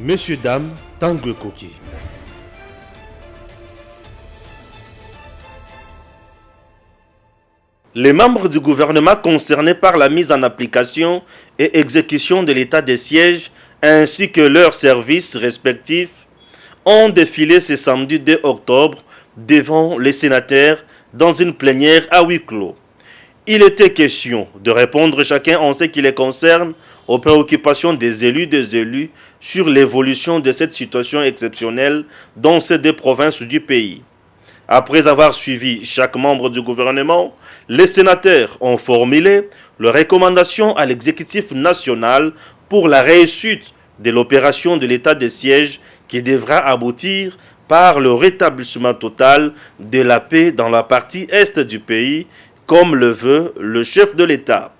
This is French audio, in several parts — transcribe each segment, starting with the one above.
Monsieur, dame, Tanguy Koki. Les membres du gouvernement concernés par la mise en application et exécution de l'état des sièges ainsi que leurs services respectifs ont défilé ce samedi 2 octobre devant les sénateurs dans une plénière à huis clos. Il était question de répondre chacun en ce qui les concerne aux préoccupations des élus sur l'évolution de cette situation exceptionnelle dans ces deux provinces du pays. Après avoir suivi chaque membre du gouvernement, les sénateurs ont formulé leurs recommandations à l'exécutif national pour la réussite de l'opération de l'état des sièges qui devra aboutir par le rétablissement total de la paix dans la partie est du pays, comme le veut le chef de l'État.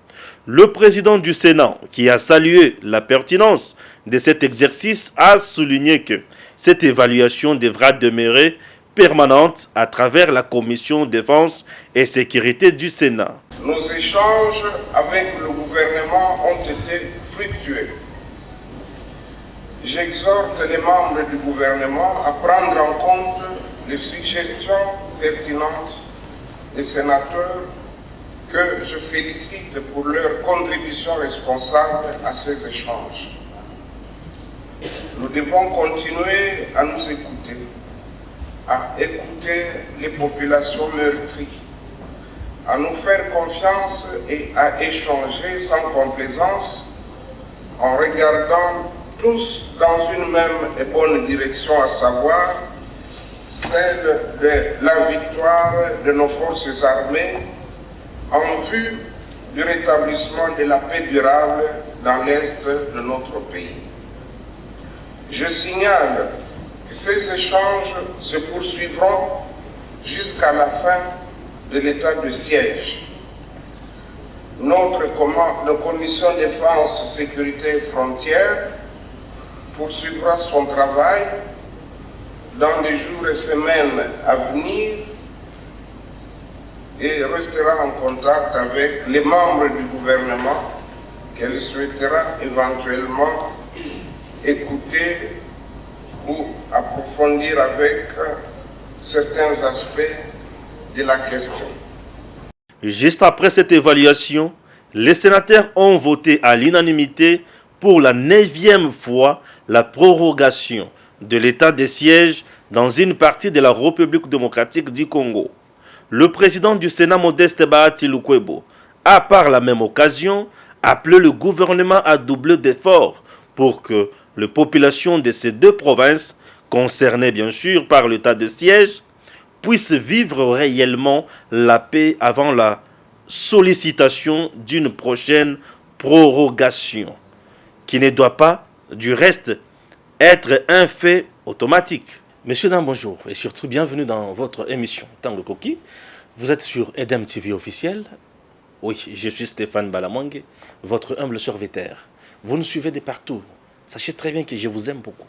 Le président du Sénat, qui a salué la pertinence de cet exercice, a souligné que cette évaluation devra demeurer permanente à travers la Commission défense et sécurité du Sénat. Nos échanges avec le gouvernement ont été fructueux. J'exhorte les membres du gouvernement à prendre en compte les suggestions pertinentes des sénateurs que je félicite pour leur contribution responsable à ces échanges. Nous devons continuer à nous écouter, à écouter les populations meurtries, à nous faire confiance et à échanger sans complaisance en regardant tous dans une même et bonne direction, à savoir celle de la victoire de nos forces armées en vue du rétablissement de la paix durable dans l'Est de notre pays. Je signale que ces échanges se poursuivront jusqu'à la fin de l'état de siège. Notre commission défense, sécurité et frontières poursuivra son travail dans les jours et semaines à venir et restera en contact avec les membres du gouvernement qu'elle souhaitera éventuellement écouter ou approfondir avec certains aspects de la question. Juste après cette évaluation, les sénateurs ont voté à l'unanimité pour la 9e fois la prorogation de l'état des sièges dans une partie de la République démocratique du Congo. Le président du Sénat, Modeste Bahati Lukwebo, a par la même occasion appelé le gouvernement à doubler d'efforts pour que les populations de ces deux provinces, concernées bien sûr par l'état de siège, puissent vivre réellement la paix avant la sollicitation d'une prochaine prorogation, qui ne doit pas, du reste, être un fait automatique. Messieurs, dames, bonjour et surtout bienvenue dans votre émission Tanguy Koki. Vous êtes sur Edem TV officiel. Oui, je suis Stéphane Balamangue, votre humble serviteur. Vous nous suivez de partout. Sachez très bien que je vous aime beaucoup.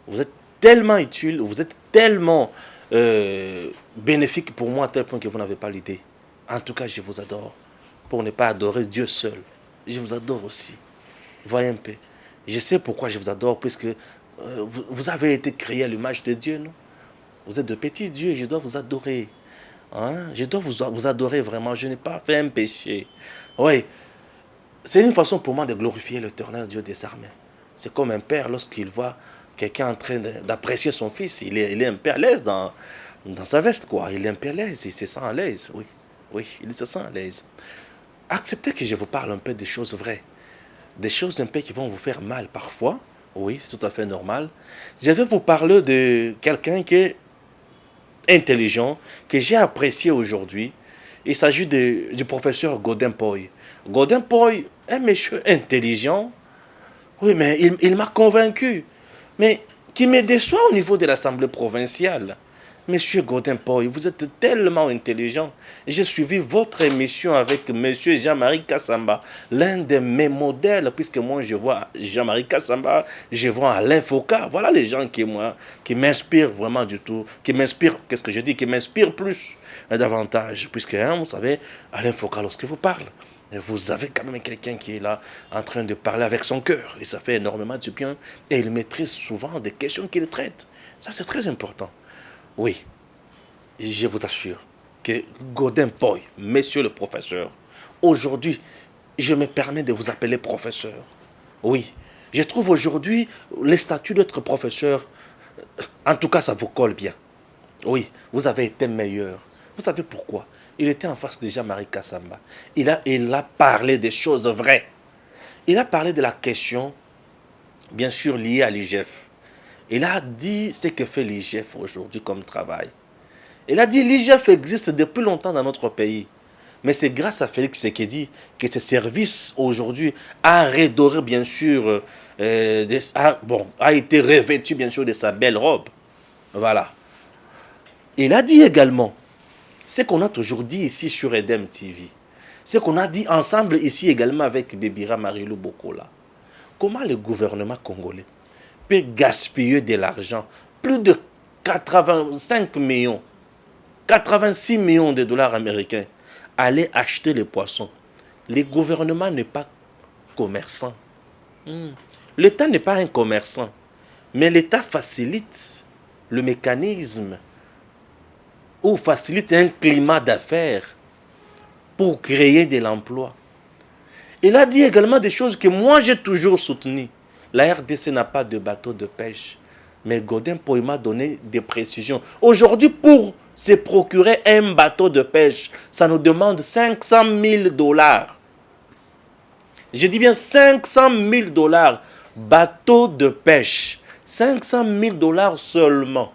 Vous êtes tellement utile, vous êtes tellement bénéfique pour moi à tel point que vous n'avez pas l'idée. En tout cas, je vous adore. Pour ne pas adorer Dieu seul, je vous adore aussi. Voyez un peu. Je sais pourquoi je vous adore, puisque vous avez été créé à l'image de Dieu, non? Vous êtes de petits dieux, je dois vous adorer. Hein? Je dois vous adorer vraiment, je n'ai pas fait un péché. Oui, c'est une façon pour moi de glorifier l'Éternel Dieu des armées. C'est comme un père lorsqu'il voit quelqu'un en train d'apprécier son fils, il est un peu à l'aise dans sa veste, quoi. Il est un peu à l'aise, il se sent à l'aise, oui. Oui, il se sent à l'aise. Acceptez que je vous parle un peu des choses vraies. Des choses un peu qui vont vous faire mal parfois. Oui, c'est tout à fait normal. Je vais vous parler de quelqu'un qui est intelligent, que j'ai apprécié aujourd'hui. Il s'agit du professeur Godin Poy. Godin Poy, un monsieur intelligent. Oui, mais il m'a convaincu. Mais qui me déçoit au niveau de l'Assemblée provinciale. Monsieur Godin Poy, vous êtes tellement intelligent. J'ai suivi votre émission avec monsieur Jean-Marie Kassamba, l'un de mes modèles, puisque moi je vois Jean-Marie Kassamba, je vois Alain Foucault. Voilà les gens qui m'inspirent vraiment du tout, qui m'inspirent, qu'est-ce que je dis, qui m'inspirent plus, davantage, puisque, hein, vous savez, Alain Foucault, lorsqu'il vous parle, Et vous avez quand même quelqu'un qui est là en train de parler avec son cœur. Et ça fait énormément de bien. Et il maîtrise souvent des questions qu'il traite. Ça, c'est très important. Oui, je vous assure que Godin Poy, monsieur le professeur, aujourd'hui, je me permets de vous appeler professeur. Oui, je trouve aujourd'hui le statut d'être professeur, en tout cas, ça vous colle bien. Oui, vous avez été meilleur. Vous savez pourquoi? Il était en face de Jean-Marie Kassamba. Il a parlé des choses vraies. Il a parlé de la question, bien sûr, liée à l'IGF. Il a dit ce que fait l'IGF aujourd'hui comme travail. Il a dit l'IGF existe depuis longtemps dans notre pays. Mais c'est grâce à Félix Tshisekedi que ce service aujourd'hui a redoré, bien sûr, a été revêtu, bien sûr, de sa belle robe. Voilà. Il a dit également ce qu'on a toujours dit ici sur Edem TV, ce qu'on a dit ensemble ici également avec Bébira Marilou Bokola. Comment le gouvernement congolais peut gaspiller de l'argent, plus de 85 millions, 86 millions de dollars américains, aller acheter les poissons. Le gouvernement n'est pas commerçant. L'État n'est pas un commerçant, mais l'État facilite le mécanisme ou facilite un climat d'affaires pour créer de l'emploi. Il a dit également des choses que moi j'ai toujours soutenues. La RDC n'a pas de bateau de pêche. Mais Godin Poy m'a donné des précisions. Aujourd'hui, pour se procurer un bateau de pêche, ça nous demande 500 000 dollars. Je dis bien 500 000 dollars. Bateau de pêche. 500 000 dollars seulement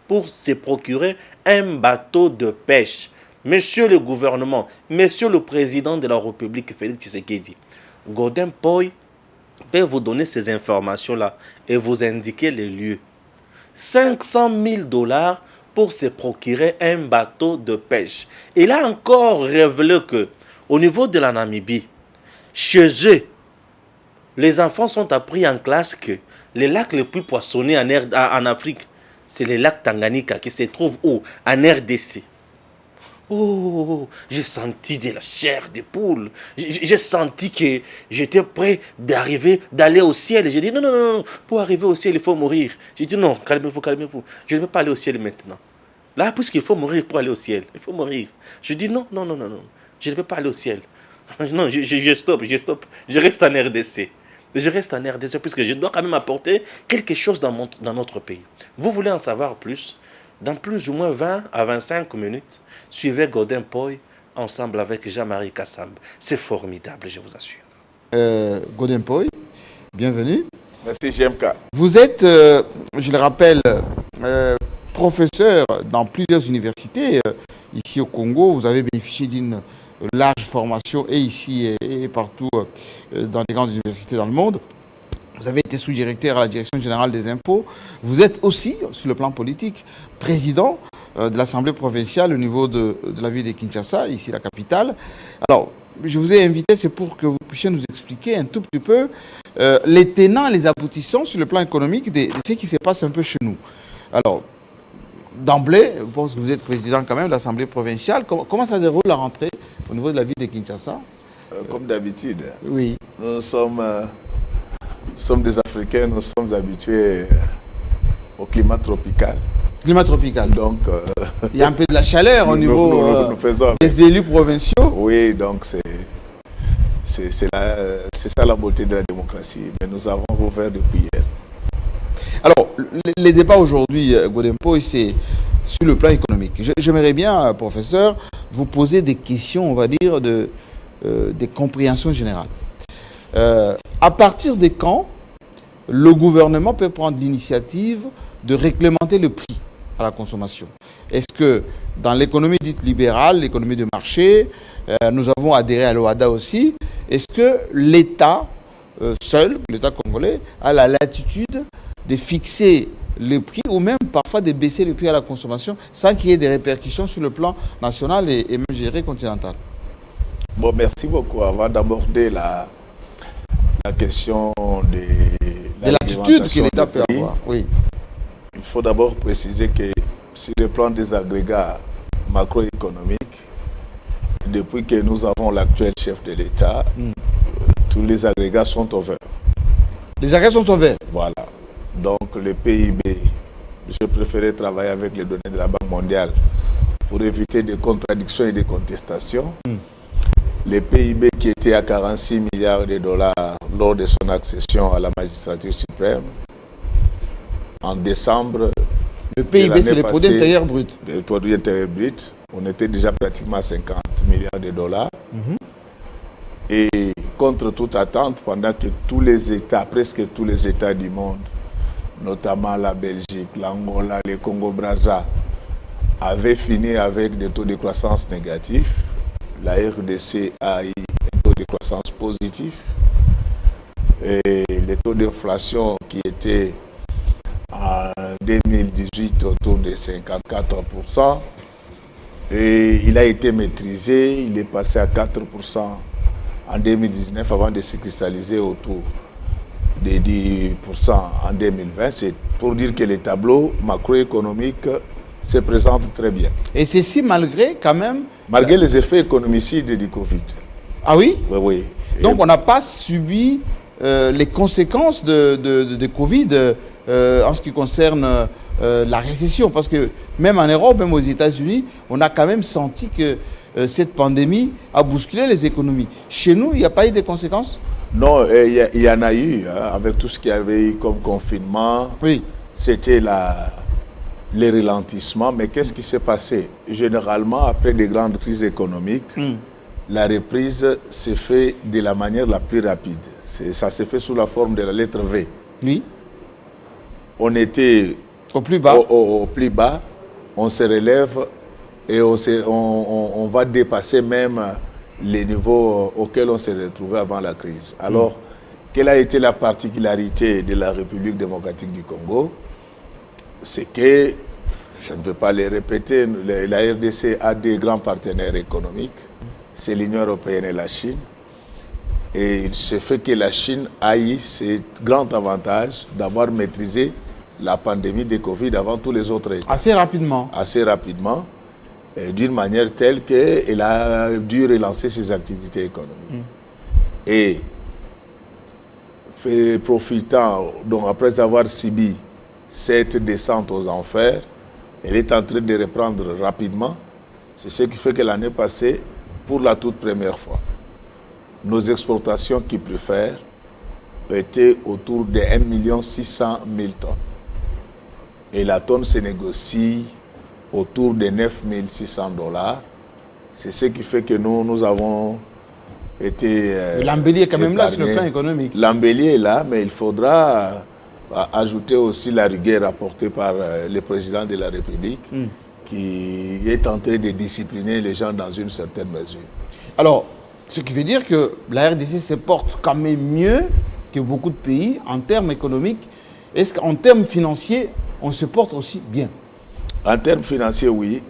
pour se procurer un bateau de pêche. Monsieur le gouvernement, monsieur le président de la République, Félix Tshisekedi, Godin Poy peut vous donner ces informations-là et vous indiquer les lieux. 500 000 dollars pour se procurer un bateau de pêche. Il a encore révélé que, au niveau de la Namibie, chez eux, les enfants sont appris en classe que les lacs les plus poissonnés en Afrique, c'est le lac Tanganyika qui se trouve où? En RDC. Oh, j'ai senti de la chair de poule. J'ai senti que j'étais prêt d'aller au ciel. J'ai dit non, non, non, pour arriver au ciel, il faut mourir. J'ai dit non, calmez-vous, calmez-vous. Je ne vais pas aller au ciel maintenant. Là, puisqu'il faut mourir pour aller au ciel, il faut mourir. Je dis non, non, non, non, non. Je ne vais pas aller au ciel. Non, je stoppe. Je reste en RDC. Je reste en RDC puisque je dois quand même apporter quelque chose dans notre pays. Vous voulez en savoir plus? Dans plus ou moins 20 à 25 minutes, suivez Godin Poy ensemble avec Jean-Marie Kassamba. C'est formidable, je vous assure. Godin Poy, bienvenue. Merci GMK. Vous êtes, je le rappelle, professeur dans plusieurs universités ici au Congo. Vous avez bénéficié d'une large formation et ici et partout dans les grandes universités dans le monde. Vous avez été sous-directeur à la Direction générale des impôts. Vous êtes aussi, sur le plan politique, président de l'Assemblée provinciale au niveau de la ville de Kinshasa, ici la capitale. Alors, je vous ai invité, c'est pour que vous puissiez nous expliquer un tout petit peu les tenants et les aboutissants sur le plan économique de ce qui se passe un peu chez nous. Alors, d'emblée, je pense que vous êtes président quand même de l'Assemblée provinciale. Comment ça déroule la rentrée au niveau de la ville de Kinshasa? Comme d'habitude. Oui. Nous sommes des Africains, nous sommes habitués au climat tropical. Climat tropical. Donc, il y a un peu de la chaleur au niveau des élus provinciaux. Oui, donc c'est ça la beauté de la démocratie. Mais nous avons rouvert depuis hier. Alors, les débats aujourd'hui, Godin Poy, c'est sur le plan économique. J'aimerais bien, professeur, vous poser des questions, on va dire, des compréhensions générales. À partir de quand le gouvernement peut prendre l'initiative de réglementer le prix à la consommation? Est-ce que dans l'économie dite libérale, l'économie de marché, nous avons adhéré à l'OHADA aussi, est-ce que l'État seul, l'État congolais, a la latitude de fixer le prix ou même parfois de baisser le prix à la consommation sans qu'il y ait des répercussions sur le plan national et même, je dirais, continental? Bon, merci beaucoup. Avant d'aborder la question de l'attitude que l'État peut avoir, oui. Il faut d'abord préciser que sur le plan des agrégats macroéconomiques, depuis que nous avons l'actuel chef de l'État, tous les agrégats sont au vert. Les agrégats sont au vert. Voilà. Donc le PIB, je préférais travailler avec les données de la Banque mondiale pour éviter des contradictions et des contestations. Le PIB qui était à 46 milliards de dollars lors de son accession à la magistrature suprême, en décembre... Le PIB, c'est le produit intérieur brut. Le produit intérieur brut, on était déjà pratiquement à 50 milliards de dollars. Et contre toute attente, pendant que tous les États, presque tous les États du monde, notamment la Belgique, l'Angola, le Congo-Brazza, avaient fini avec des taux de croissance négatifs, la RDC a eu un taux de croissance positif. Et les taux d'inflation qui étaient en 2018 autour de 54%, et il a été maîtrisé, il est passé à 4% en 2019 avant de se cristalliser autour de 10% en 2020. C'est pour dire que les tableaux macroéconomiques se présentent très bien. Et ceci malgré quand même... Malgré les effets économicides du Covid. Ah oui? Oui, oui. Donc on n'a pas subi les conséquences de Covid en ce qui concerne la récession. Parce que même en Europe, même aux États-Unis, on a quand même senti que cette pandémie a bousculé les économies. Chez nous, il n'y a pas eu de conséquences? Non, il y en a eu, hein, avec tout ce qu'il y avait eu comme confinement. Oui. C'était les ralentissements. Mais qu'est-ce qui s'est passé? Généralement, après des grandes crises économiques, la reprise s'est faite de la manière la plus rapide. Ça s'est fait sous la forme de la lettre V. Oui. On était au plus bas. Au plus bas, on se relève et on va dépasser même les niveaux auxquels on s'est retrouvé avant la crise. Alors, quelle a été la particularité de la République démocratique du Congo? C'est que, je ne veux pas les répéter, la RDC a des grands partenaires économiques, c'est l'Union européenne et la Chine. Et il se fait que la Chine a eu ce grand avantage d'avoir maîtrisé la pandémie de Covid avant tous les autres États. Assez rapidement. Assez rapidement, d'une manière telle qu'elle a dû relancer ses activités économiques. Et profitant, donc après avoir subi cette descente aux enfers, elle est en train de reprendre rapidement. C'est ce qui fait que l'année passée, pour la toute première fois, nos exportations qui préfèrent étaient autour de 1 600 000 tonnes. Et la tonne se négocie autour de 9 600 $. C'est ce qui fait que nous avons été... l'embellie est quand même là sur le plan économique. L'embellie est là, mais il faudra ajouter aussi la rigueur apportée par le président de la République, qui est en train de discipliner les gens dans une certaine mesure. Alors, ce qui veut dire que la RDC se porte quand même mieux que beaucoup de pays en termes économiques. Est-ce qu'en termes financiers, on se porte aussi bien? En termes financiers, oui.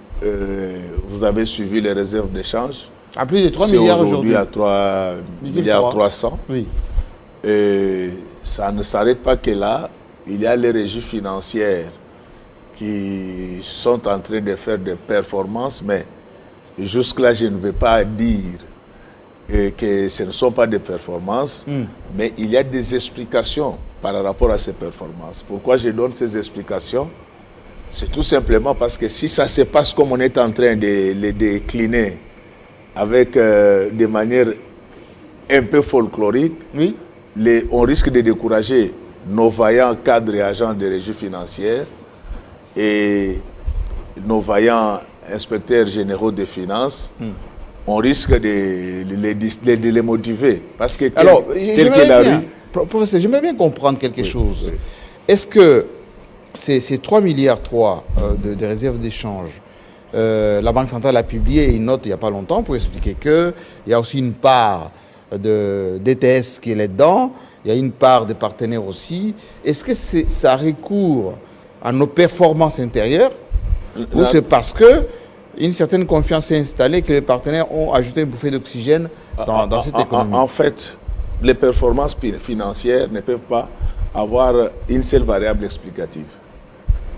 Vous avez suivi les réserves d'échange. À plus de 3 milliards aujourd'hui. À 3 milliards 300. Oui. Et ça ne s'arrête pas que là. Il y a les régies financières qui sont en train de faire des performances, mais jusque-là, je ne vais pas dire que ce ne sont pas des performances, mais il y a des explications par rapport à ces performances. Pourquoi je donne ces explications? C'est tout simplement parce que si ça se passe comme on est en train de les décliner avec des manières un peu folkloriques, oui, on risque de décourager nos vaillants cadres et agents des régies financières et nos vaillants inspecteurs généraux des finances. On risque de les motiver. Parce que alors, professeur, j'aimerais bien comprendre quelque chose. Oui. Est-ce que ces 3 milliards de réserves d'échange, la Banque centrale a publié une note il n'y a pas longtemps pour expliquer qu'il y a aussi une part d'ETS qui est là-dedans, il y a une part de partenaires aussi. Est-ce que ça recourt à nos performances intérieures ou c'est parce que une certaine confiance s'est installée que les partenaires ont ajouté une bouffée d'oxygène dans cette économie? En fait, les performances financières ne peuvent pas avoir une seule variable explicative.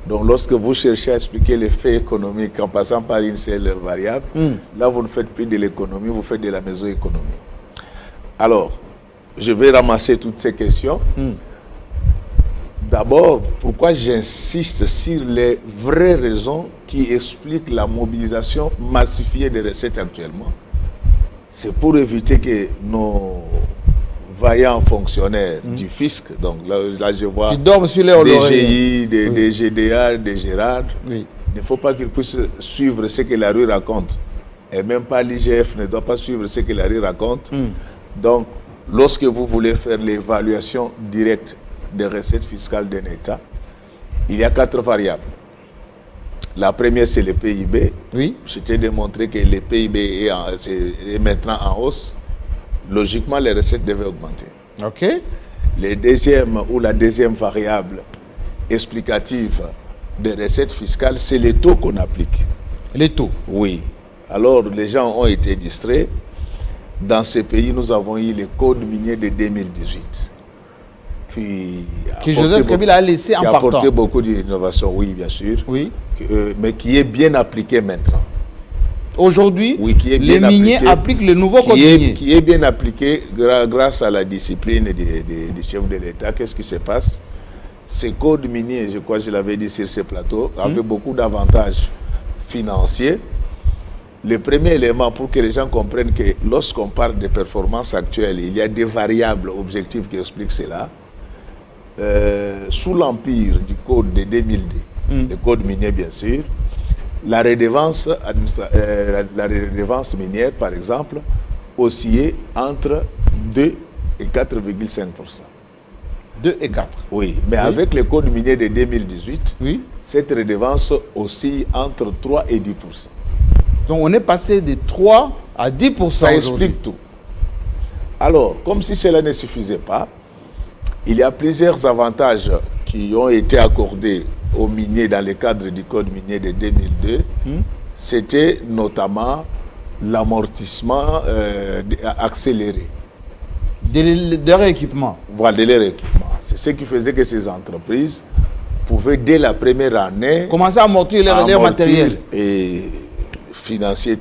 Donc lorsque vous cherchez à expliquer l'effet économique en passant par une seule variable, là vous ne faites plus de l'économie, vous faites de la méso-économie. Alors, je vais ramasser toutes ces questions. D'abord, pourquoi j'insiste sur les vraies raisons qui expliquent la mobilisation massifiée des recettes actuellement? C'est pour éviter que nos vaillants fonctionnaires du fisc, donc là je vois qui dorment sur les DGI, des GDA, des Gérard, il ne faut pas qu'ils puissent suivre ce que la rue raconte. Et même pas l'IGF ne doit pas suivre ce que la rue raconte. Donc, lorsque vous voulez faire l'évaluation directe des recettes fiscales d'un État, il y a 4 variables. La première, c'est le PIB. Oui. Je t'ai démontré que le PIB est maintenant en hausse. Logiquement, les recettes devaient augmenter. OK. Le deuxième ou la deuxième variable explicative des recettes fiscales, c'est les taux qu'on applique. Les taux? Oui. Alors, les gens ont été distraits. Dans ce pays, nous avons eu le code minier de 2018. Que Joseph Kabila a laissé en partant. Qui a apporté beaucoup d'innovations, oui, bien sûr. Oui. Mais qui est bien appliqué maintenant. Aujourd'hui, oui, les miniers appliquent le nouveau code minier. Qui est bien appliqué grâce à la discipline des chefs de l'État. Qu'est-ce qui se passe? Ces codes miniers, je crois que je l'avais dit sur ce plateau, avaient beaucoup d'avantages financiers. Le premier élément pour que les gens comprennent que lorsqu'on parle de performances actuelles, il y a des variables objectives qui expliquent cela. Sous l'empire du code de 2002, le code minier bien sûr, la redevance minière, par exemple, oscillait entre 2 et 4,5%. 2 et 4. Oui, mais avec le code minier de 2018, cette redevance oscille entre 3 et 10%. Donc on est passé de 3 à 10%. Ça explique tout. Alors, comme si cela ne suffisait pas, il y a plusieurs avantages qui ont été accordés aux miniers dans le cadre du code minier de 2002. C'était notamment l'amortissement accéléré. De leur équipement. Voilà, de leur équipement. C'est ce qui faisait que ces entreprises pouvaient, dès la première année, commencer à amortir leur matériel. Et financier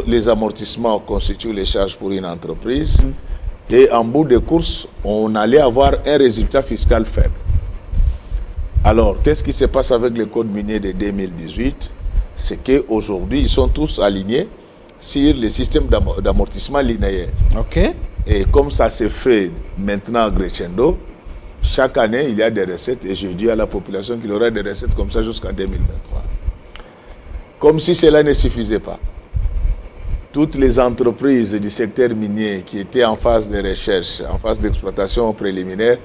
les amortissements constituent les charges pour une entreprise. Et en bout de course, on allait avoir un résultat fiscal faible. Alors, qu'est-ce qui se passe avec le code minier de 2018? C'est qu'aujourd'hui, ils sont tous alignés sur le système d'amortissement linéaire. OK. Et comme ça se fait maintenant crescendo, chaque année, il y a des recettes. Et je dis à la population qu'il y aura des recettes comme ça jusqu'en 2023. Comme si cela ne suffisait pas. Toutes les entreprises du secteur minier qui étaient en phase de recherche, en phase d'exploitation préliminaire,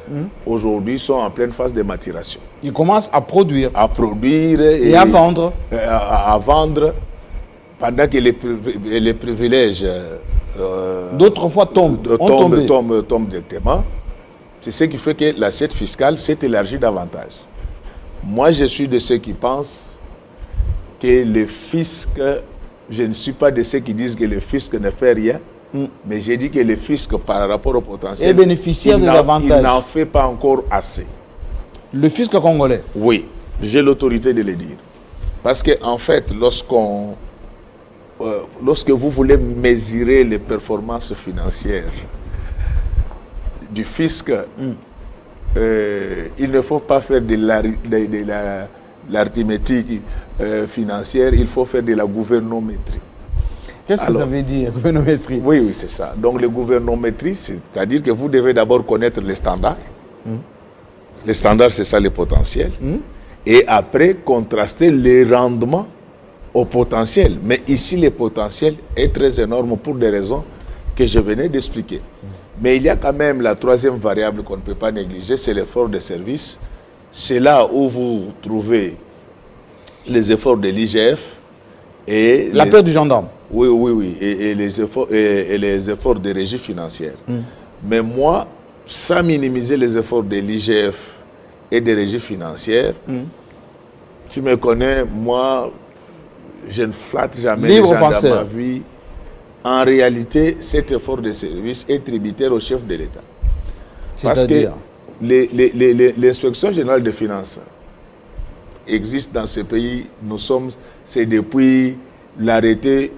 aujourd'hui sont en pleine phase de maturation. Ils commencent à produire. À produire et à vendre. À vendre, pendant que les privilèges d'autres fois tombent directement. C'est ce qui fait que l'assiette fiscale s'est élargie davantage. Moi, je suis de ceux qui pensent que le fisc... Je ne suis pas de ceux qui disent que le fisc ne fait rien, mais j'ai dit que le fisc, par rapport au potentiel, est bénéficiaire des avantages. Il n'en fait pas encore assez. Le fisc congolais? Oui, j'ai l'autorité de le dire. Parce qu'en fait, lorsque vous voulez mesurer les performances financières du fisc, il ne faut pas faire de l'arithmétique financière, il faut faire de la gouvernométrie. Qu'est-ce que ça veut dire, gouvernométrie? Oui, oui, c'est ça. Donc, la gouvernométrie, c'est-à-dire que vous devez d'abord connaître les standards. Les standards, c'est ça, les potentiels. Et après, contraster les rendements au potentiel. Mais ici, le potentiel est très énorme pour des raisons que je venais d'expliquer. Mais il y a quand même la troisième variable qu'on ne peut pas négliger, c'est l'effort de service. C'est là où vous trouvez les efforts de l'IGF et... La peur du gendarme. Oui, oui, oui. Et les efforts de régie financière. Mais moi, sans minimiser les efforts de l'IGF et des régies financières, tu me connais, moi, je ne flatte jamais les gens dans ma vie. En réalité, cet effort de service est tributaire au chef de l'État. Parce que l'inspection générale des finances existe dans ce pays, c'est depuis l'arrêté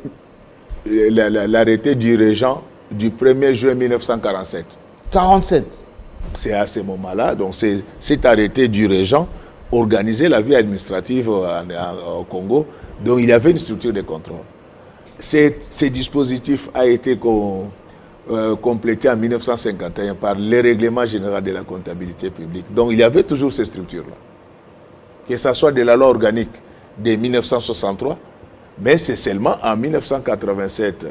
du régent du 1er juin 1947. 47. C'est à ce moment-là, donc c'est cet arrêté du régent organisait la vie administrative au Congo, donc il y avait une structure de contrôle. Ce dispositif a été complété en 1951 par le règlement général de la comptabilité publique. Donc il y avait toujours ces structures-là. Que ce soit de la loi organique de 1963, mais c'est seulement en 1987,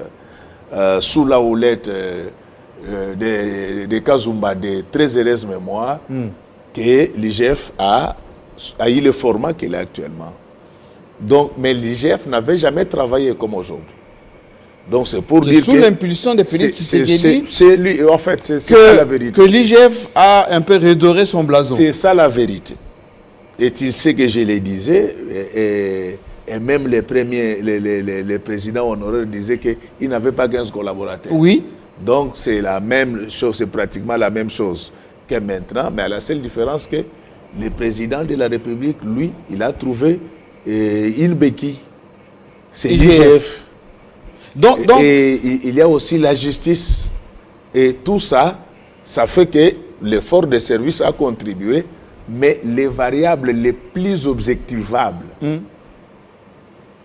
sous la houlette de Kazumba, de très heureuse mémoire, que l'IGF a eu le format qu'il a actuellement. Donc, mais l'IGF n'avait jamais travaillé comme aujourd'hui. Donc c'est pour dire sous l'impulsion de Félix Tshisekedi, c'est lui, en fait, c'est ça la vérité. Que l'IGF a un peu redoré son blason. C'est ça la vérité. Et tu sais que je le disais, et même les présidents honoraires disaient qu'ils n'avaient pas 15 collaborateurs. Oui. Donc c'est la même chose, c'est pratiquement la même chose que maintenant, mais à la seule différence que le président de la République, lui, il a trouvé une béquille. C'est l'IGF. Donc, et il y a aussi la justice. Et tout ça, ça fait que l'effort de service a contribué, mais les variables les plus objectivables.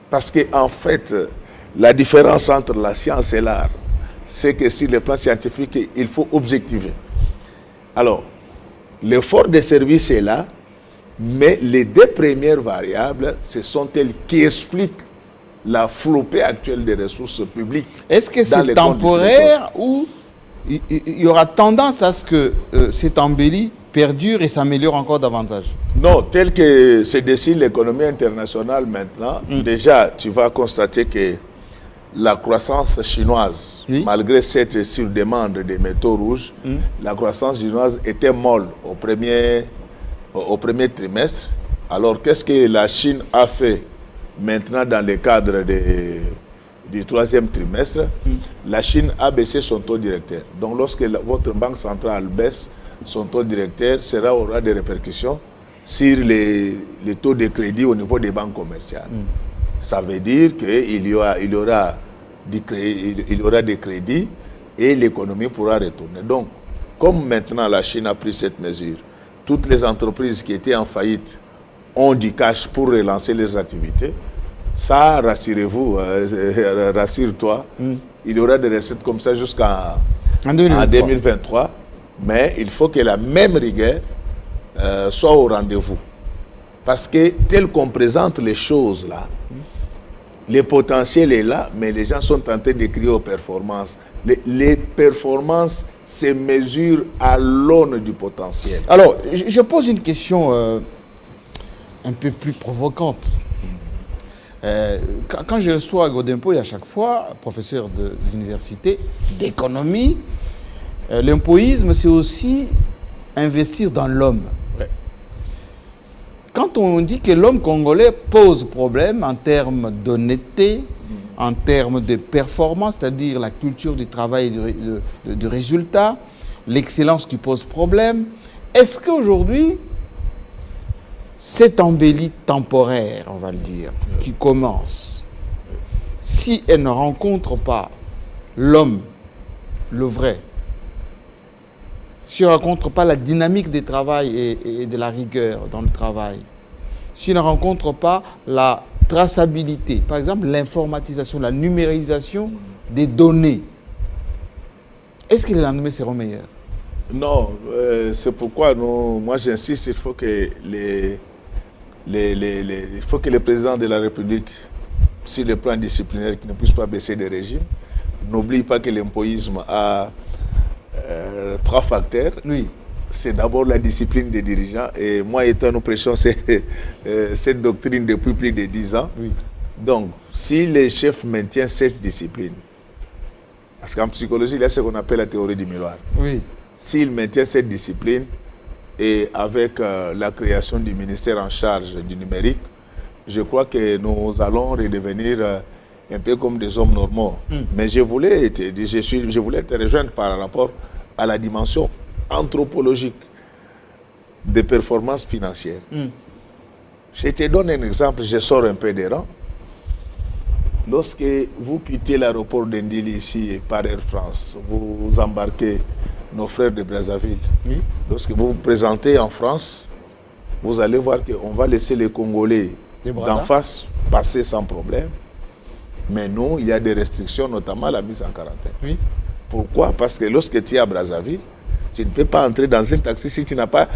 Parce qu'en fait, la différence entre la science et l'art, c'est que sur le plan scientifique, il faut objectiver. Alors, l'effort de service est là, mais les deux premières variables, ce sont elles qui expliquent la flopée actuelle des ressources publiques. Est-ce que c'est temporaire ou il y aura tendance à ce que cette embellie perdure et s'améliore encore davantage? Non, tel que se dessine l'économie internationale maintenant, déjà tu vas constater que la croissance chinoise, malgré cette surdemande des métaux rouges, la croissance chinoise était molle au premier trimestre. Alors qu'est-ce que la Chine a fait maintenant dans le cadre du troisième trimestre? La Chine a baissé son taux directeur. Donc lorsque votre banque centrale baisse son taux directeur, aura des répercussions sur les taux de crédit au niveau des banques commerciales. Ça veut dire qu'il y aura des crédits et l'économie pourra retourner. Donc, comme maintenant la Chine a pris cette mesure, toutes les entreprises qui étaient en faillite ont du cash pour relancer les activités. Ça, rassurez-vous, rassure-toi, il y aura des recettes comme ça jusqu'en 2023. Mais il faut que la même rigueur soit au rendez-vous. Parce que tel qu'on présente les choses là, le potentiel est là, mais les gens sont tentés de crier aux performances. Les performances se mesurent à l'aune du potentiel. Alors, je pose une question un peu plus provocante. Quand je reçois Godempo, à chaque fois, professeur de l'université d'économie, l'impoïsme, c'est aussi investir dans l'homme. Ouais. Quand on dit que l'homme congolais pose problème en termes d'honnêteté, en termes de performance, c'est-à-dire la culture du travail et du résultat, l'excellence qui pose problème, est-ce qu'aujourd'hui, cette embellie temporaire, on va le dire, qui commence, si elle ne rencontre pas l'homme, le vrai, si elle ne rencontre pas la dynamique du travail et de la rigueur dans le travail, si elle ne rencontre pas la traçabilité, par exemple l'informatisation, la numérisation des données, est-ce que les lendemains seront meilleurs? Non, c'est pourquoi moi j'insiste, il faut que le président de la République, sur le plan disciplinaire, qui ne puisse pas baisser des régimes, n'oublie pas que l'impoïsme a 3 facteurs. Oui. C'est d'abord la discipline des dirigeants. Et moi, étant nous prêchons cette doctrine depuis plus de 10 ans. Oui. Donc, si les chefs maintiennent cette discipline, parce qu'en psychologie, il y a ce qu'on appelle la théorie du miroir. Oui. S'ils maintiennent cette discipline, et avec la création du ministère en charge du numérique, je crois que nous allons redevenir un peu comme des hommes normaux. Mais je voulais te rejoindre par rapport à la dimension anthropologique des performances financières. Je te donne un exemple, je sors un peu des rangs. Lorsque vous quittez l'aéroport d'Indili ici par Air France, vous embarquez nos frères de Brazzaville. Oui. Lorsque vous vous présentez en France, vous allez voir qu'on va laisser les Congolais d'en face passer sans problème. Mais nous, il y a des restrictions, notamment la mise en quarantaine. Oui. Pourquoi? Parce que lorsque tu es à Brazzaville, tu ne peux pas entrer dans un taxi si tu n'as pas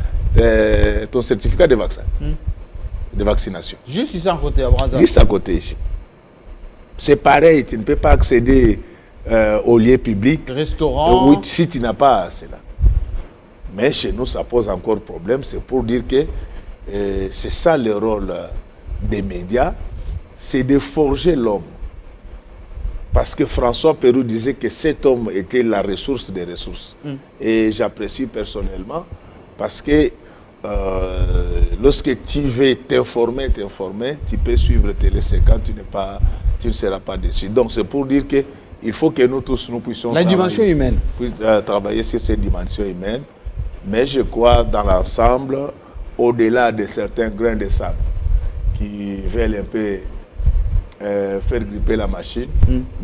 ton certificat de vaccin, de vaccination. Juste ici à côté, à Brazzaville. Juste à côté ici. C'est pareil, tu ne peux pas accéder aux lieux publics. Restaurant. Oui, si tu n'as pas cela. Mais chez nous, ça pose encore problème. C'est pour dire que c'est ça le rôle des médias, c'est de forger l'homme. Parce que François Pérou disait que cet homme était la ressource des ressources. Et j'apprécie personnellement parce que lorsque tu veux t'informer, tu peux suivre Télé 50, tu ne seras pas déçu. Donc c'est pour dire qu'il faut que nous tous, nous puissions La dimension humaine. Travailler sur cette dimension humaine. Mais je crois dans l'ensemble, au-delà de certains grains de sable qui veulent un peu faire gripper la machine,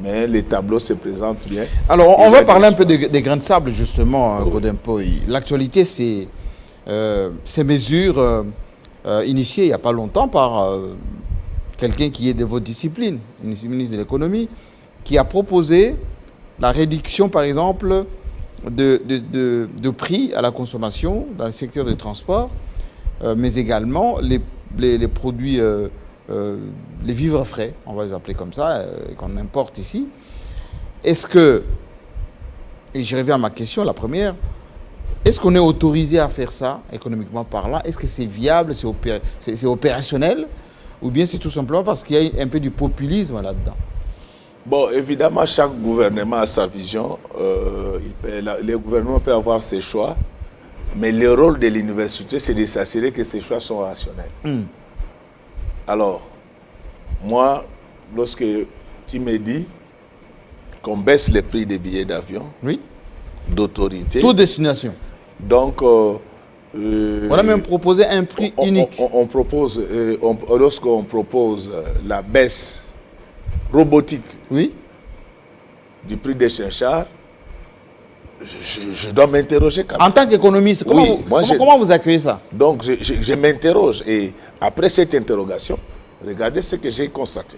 mais les tableaux se présentent bien. Alors, on va parler un peu des grains de sable, justement, Godempoy. L'actualité, c'est ces mesures initiées il n'y a pas longtemps par quelqu'un qui est de votre discipline, ministre de l'économie, qui a proposé la réduction, par exemple, de prix à la consommation dans le secteur des transports, mais également les produits, les vivres frais, on va les appeler comme ça, qu'on importe ici. Est-ce que, et je reviens à ma question, la première, est-ce qu'on est autorisé à faire ça, économiquement parlant? Est-ce que c'est viable, c'est opérationnel? Ou bien c'est tout simplement parce qu'il y a un peu du populisme là-dedans? Bon, évidemment, chaque gouvernement a sa vision. Le gouvernement peut avoir ses choix. Mais le rôle de l'université, c'est de s'assurer que ces choix sont rationnels. Alors, moi, lorsque tu me dis qu'on baisse les prix des billets d'avion, oui, d'autorité. Toute destination. Donc, on a même proposé un prix unique. On propose, lorsqu'on propose la baisse robotique, oui, du prix des chercheurs, je dois m'interroger quand même. En tant qu'économiste, comment vous accueillez ça? Donc, je m'interroge. Et après cette interrogation, regardez ce que j'ai constaté.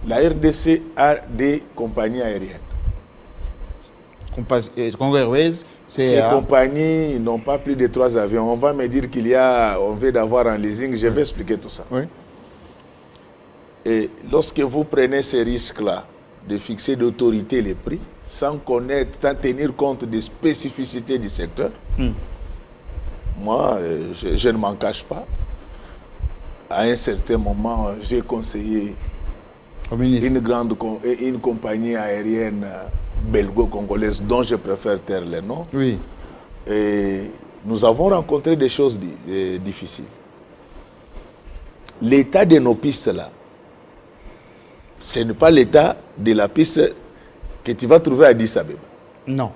La RDC a des compagnies aériennes. Congo Airways, ces compagnies n'ont pas plus de 3 avions. On va me dire on veut d'avoir un leasing. Je vais expliquer tout ça. Oui. Et lorsque vous prenez ces risques-là de fixer d'autorité les prix, sans connaître, sans tenir compte des spécificités du secteur, moi, je ne m'en cache pas. À un certain moment, j'ai conseillé une compagnie aérienne belgo-congolaise dont je préfère taire le nom. Oui. Et nous avons rencontré des choses difficiles. L'état de nos pistes là, ce n'est pas l'état de la piste que tu vas trouver à Addis Abeba. Non.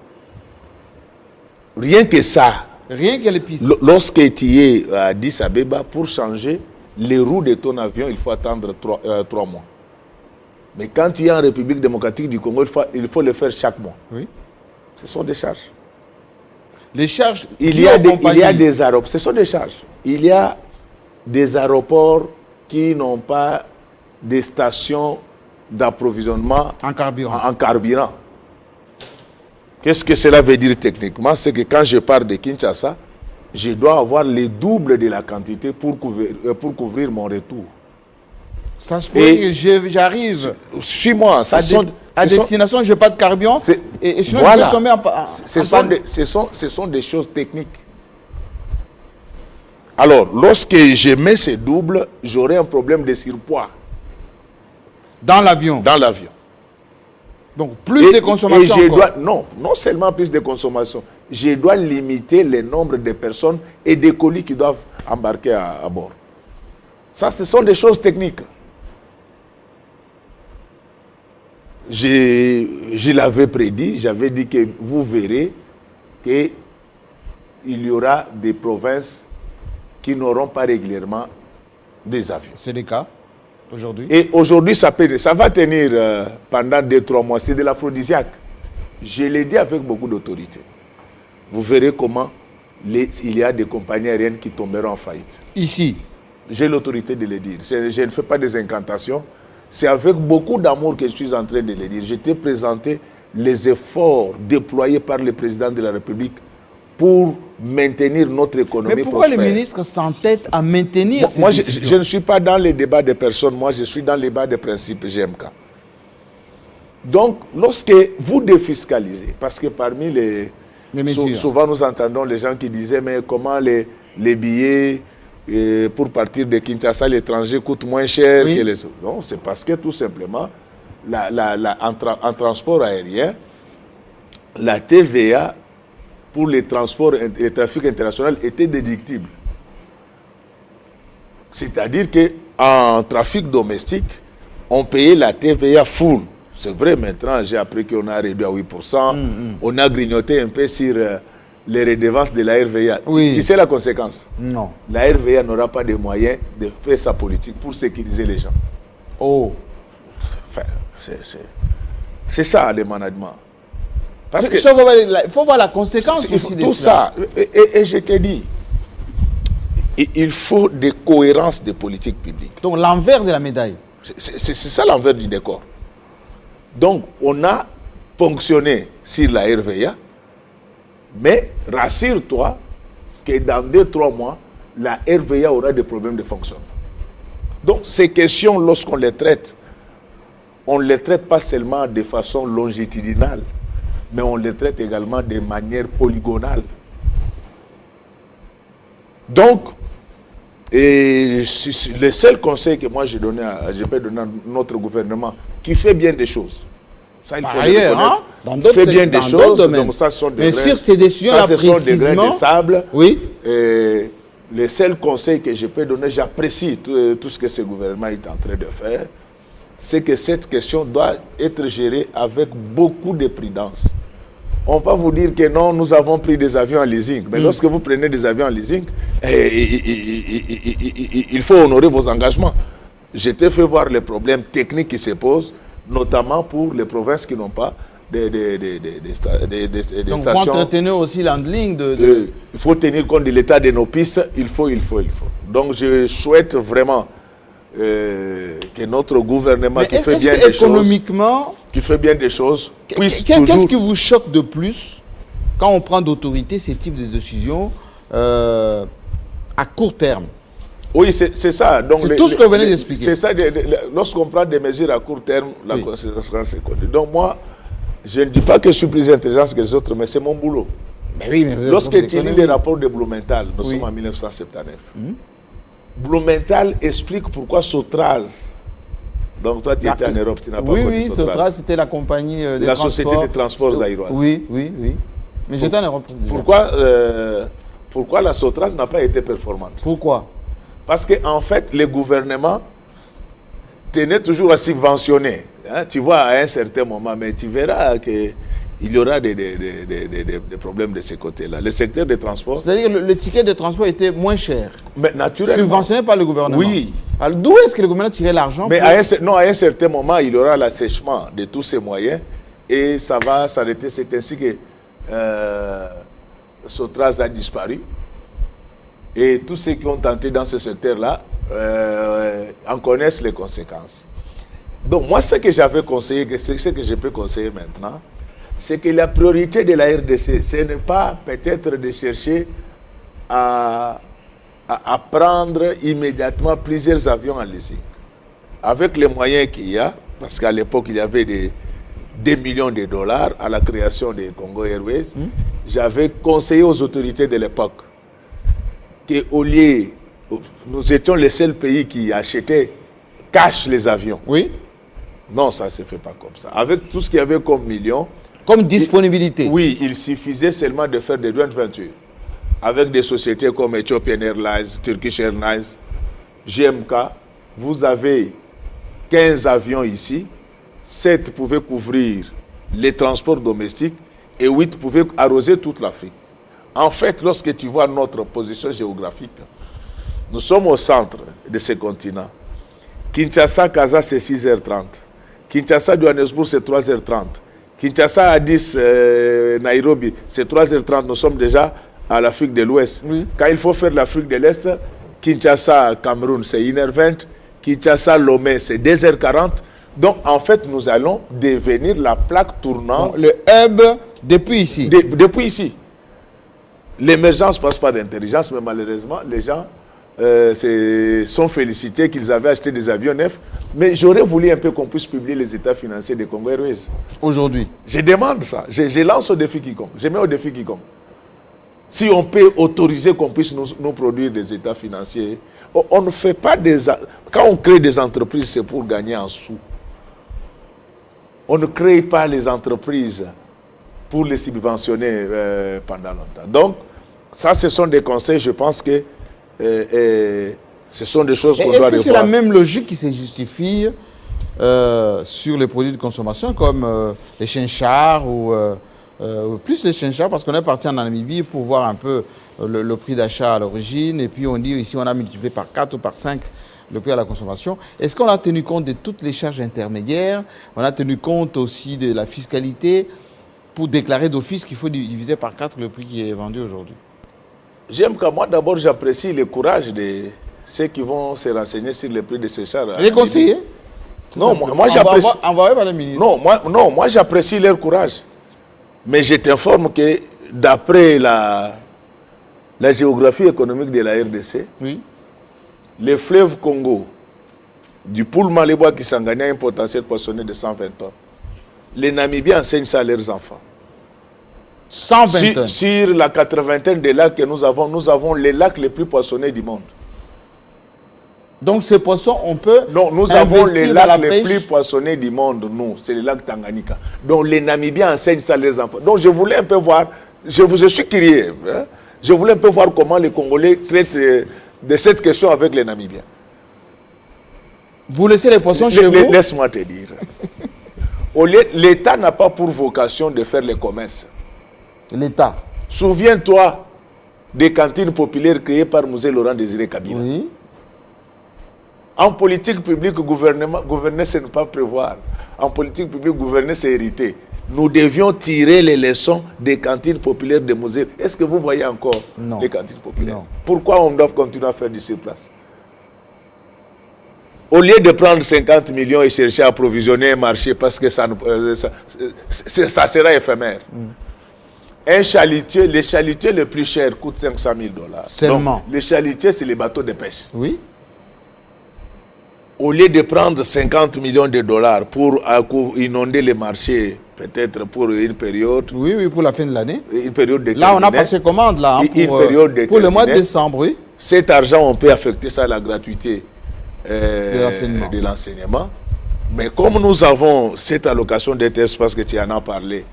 Rien que ça. Rien que les pistes. Lorsque tu es à Addis Abeba, pour changer les roues de ton avion, il faut attendre 3 mois. Mais quand tu es en République démocratique du Congo, il faut le faire chaque mois. Oui. Ce sont des charges. Les charges. Il y a des aéroports. Ce sont des charges. Il y a des aéroports qui n'ont pas de stations d'approvisionnement en carburant. Qu'est-ce que cela veut dire techniquement? C'est que quand je pars de Kinshasa, je dois avoir le double de la quantité pour couvrir mon retour. Ça se pourrait que j'arrive. Suis-moi. À destination, je n'ai pas de carburant. Et sinon, voilà. je peux tomber en ce sont des choses techniques. Alors, lorsque je mets ces doubles, j'aurai un problème de surpoids. Dans l'avion. Dans l'avion. Donc, plus de consommation encore. Non seulement plus de consommation. Je dois limiter le nombre de personnes et de colis qui doivent embarquer à bord. Ça, ce sont des choses techniques. Je l'avais prédit, j'avais dit que vous verrez qu'il y aura des provinces qui n'auront pas régulièrement des avions. C'est le cas aujourd'hui. Et aujourd'hui, ça va tenir pendant 2-3 mois. C'est de l'aphrodisiaque. Je l'ai dit avec beaucoup d'autorité. Vous verrez comment il y a des compagnies aériennes qui tomberont en faillite. Ici. J'ai l'autorité de le dire. Je ne fais pas des incantations. C'est avec beaucoup d'amour que je suis en train de le dire. Je t'ai présenté les efforts déployés par le président de la République pour maintenir notre économie. Mais pourquoi prospère. le ministre s'entête à maintenir Moi, cette je décision? ne suis pas dans les débats des personnes. Moi, je suis dans les débats des principes GMK. Donc, lorsque vous défiscalisez, parce que parmi les mesures. Souvent nous entendons les gens qui disaient, mais comment les billets pour partir de Kinshasa à l'étranger coûtent moins cher que les autres? Non, c'est parce que tout simplement, en transport aérien, la TVA pour les transports et le trafic international était déductible. C'est-à-dire qu'en trafic domestique, on payait la TVA full. C'est vrai, maintenant, j'ai appris qu'on a réduit à 8%. On a grignoté un peu sur les redevances de la RVA. Oui. Tu sais la conséquence? Non. La RVA n'aura pas de moyens de faire sa politique pour sécuriser les gens. Oh. Enfin, c'est ça, le management. Parce que Il faut voir la conséquence aussi de tout cela. ça. Et je te dis, il faut des cohérences de politique publique. Donc l'envers de la médaille. C'est ça l'envers du décor. Donc, on a ponctionné sur la RVA, mais rassure-toi que dans 2-3 mois, la RVA aura des problèmes de fonctionnement. Donc, ces questions, lorsqu'on les traite, on ne les traite pas seulement de façon longitudinale, mais on les traite également de manière polygonale. Donc, le seul conseil que moi je peux donner à notre gouvernement, qui fait bien des choses. Ça, il faut ailleurs, hein, dans d'autres fait bien des choses. Domaines. Donc, ça, sont des mais grains, sur ces décisions-là, ce sont des grains de sable. Oui. Et le seul conseil que je peux donner, j'apprécie tout ce que ce gouvernement est en train de faire, c'est que cette question doit être gérée avec beaucoup de prudence. On va vous dire que non, nous avons pris des avions en leasing. Mais lorsque vous prenez des avions en leasing, il faut honorer vos engagements. Je t'ai fait voir les problèmes techniques qui se posent, notamment pour les provinces qui n'ont pas des Donc, stations. vous entretenez aussi l'handling Il faut tenir compte de l'état de nos pistes. Il faut. Donc, je souhaite vraiment que notre gouvernement qui fait bien des choses, puisse toujours... Qu'est-ce qui vous choque de plus quand on prend d'autorité ces types de décisions à court terme? Oui, c'est ça. C'est tout ce que vous venez d'expliquer. C'est ça. Lorsqu'on prend des mesures à court terme, la conséquence est connue. Donc moi, je ne dis pas que je suis plus intelligent que les autres, mais c'est mon boulot. Mais oui, mais lorsque tu lis les rapports de Blumenthal, nous sommes en 1979, Blumenthal explique pourquoi Sotraz, donc toi tu étais en Europe, tu n'as pas connu Sotraz. Sotraz c'était la compagnie de la transport. société de transport zaïroise. Oui. Mais j'étais en Europe. Pourquoi la Sotraz n'a pas été performante? Pourquoi? Parce qu'en fait, le gouvernement tenait toujours à subventionner. Hein, tu vois, à un certain moment, mais tu verras qu'il y aura des problèmes de ce côté-là. Le secteur des transports... C'est-à-dire que le ticket de transport était moins cher. Mais naturellement. Subventionné par le gouvernement. Oui. Alors d'où est-ce que le gouvernement tirait l'argent? Mais à un certain moment, il y aura l'assèchement de tous ces moyens et ça va s'arrêter. C'est ainsi que Sotraz a disparu. Et tous ceux qui ont tenté dans ce secteur-là en connaissent les conséquences. Donc moi, ce que j'avais conseillé, ce que je peux conseiller maintenant, c'est que la priorité de la RDC, ce n'est pas peut-être de chercher à prendre immédiatement plusieurs avions en leasing. Avec les moyens qu'il y a, parce qu'à l'époque, il y avait des millions de dollars à la création de Congo Airways, j'avais conseillé aux autorités de l'époque qu'au lieu, nous étions les seuls pays qui achetaient cash les avions. Oui. Non, ça ne se fait pas comme ça. Avec tout ce qu'il y avait comme millions. Comme disponibilité. Oui, il suffisait seulement de faire des joint ventures. Avec des sociétés comme Ethiopian Airlines, Turkish Airlines, GMK. Vous avez 15 avions ici. 7 pouvaient couvrir les transports domestiques et 8 pouvaient arroser toute l'Afrique. En fait, lorsque tu vois notre position géographique, Nous sommes au centre de ce continent. Kinshasa, Kaza, c'est 6h30. Kinshasa, Johannesburg, c'est 3h30. Kinshasa, Addis, Nairobi, c'est 3h30. Nous sommes déjà à l'Afrique de l'Ouest. Oui. Quand il faut faire l'Afrique de l'Est, Kinshasa, Cameroun, c'est 1h20. Kinshasa, Lomé, c'est 2h40. Donc, en fait, nous allons devenir la plaque tournante. Bon, le hub depuis ici. Depuis ici. L'émergence passe par l'intelligence, mais malheureusement, les gens sont félicités qu'ils avaient acheté des avions neufs. Mais j'aurais voulu un peu qu'on puisse publier les états financiers des Congo Airways. Aujourd'hui. Je demande ça. Je lance au défi quiconque. Je mets au défi quiconque. Si on peut autoriser qu'on puisse nous produire des états financiers, on ne fait pas des... Quand on crée des entreprises, c'est pour gagner en sous. On ne crée pas les entreprises pour les subventionner pendant longtemps. Donc, ça, ce sont des conseils, je pense que ce sont des choses qu'on doit revoir. Est-ce que c'est la même logique qui se justifie sur les produits de consommation comme les chinchards ou plus les chinchards, parce qu'on est parti en Namibie pour voir un peu le prix d'achat à l'origine, et puis on dit ici on a multiplié par 4 ou par 5 le prix à la consommation. Est-ce qu'on a tenu compte de toutes les charges intermédiaires? On a tenu compte aussi de la fiscalité pour déclarer d'office qu'il faut diviser par 4 le prix qui est vendu aujourd'hui? J'aime que moi, d'abord, j'apprécie le courage de ceux qui vont se renseigner sur le prix de ces chars. Les conseillers? Non, moi j'apprécie. Envoyé par le ministre. Non, moi j'apprécie leur courage. Mais je t'informe que d'après la géographie économique de la RDC, oui, le fleuve Congo, du Poulma les bois qui s'engagent a un potentiel poissonnier de 120 tonnes. Les Namibiens enseignent ça à leurs enfants. 120 tonnes. Sur la 80aine des lacs que nous avons les lacs les plus poissonnés du monde. Donc ces poissons, on peut... Non, nous avons les lacs les plus poissonnés du monde, nous. C'est les lacs Tanganyika. Donc les Namibiens enseignent ça à leurs enfants. Donc je voulais un peu voir, je suis curieux, hein? Je voulais un peu voir comment les Congolais traitent de cette question avec les Namibiens. Vous laissez les poissons chez vous? Laisse-moi te dire. L'État n'a pas pour vocation de faire le commerce. L'État. Souviens-toi des cantines populaires créées par Mosée Laurent Désiré Kabila. Oui. En politique publique, gouverner, c'est ne pas prévoir. En politique publique, gouverner, c'est hériter. Nous devions tirer les leçons des cantines populaires de Mosée. Est-ce que vous voyez encore les cantines populaires? Non. Pourquoi on doit continuer à faire du surplace? Au lieu de prendre 50 millions et chercher à approvisionner un marché parce que ça sera éphémère. Un chalutier, les chalutiers les plus chers coûtent 500 000 $. Seulement. Donc, les chalutiers, c'est les bateaux de pêche. Oui. Au lieu de prendre 50 millions de dollars pour inonder les marchés, peut-être pour une période. Oui, oui, pour la fin de l'année. Une période de là, on a passé commande, là, hein, pour le mois de décembre, oui. Cet argent, on peut affecter ça à la gratuité de l'enseignement. Mais comme nous avons cette allocation d'ETS, parce que tu en as parlé,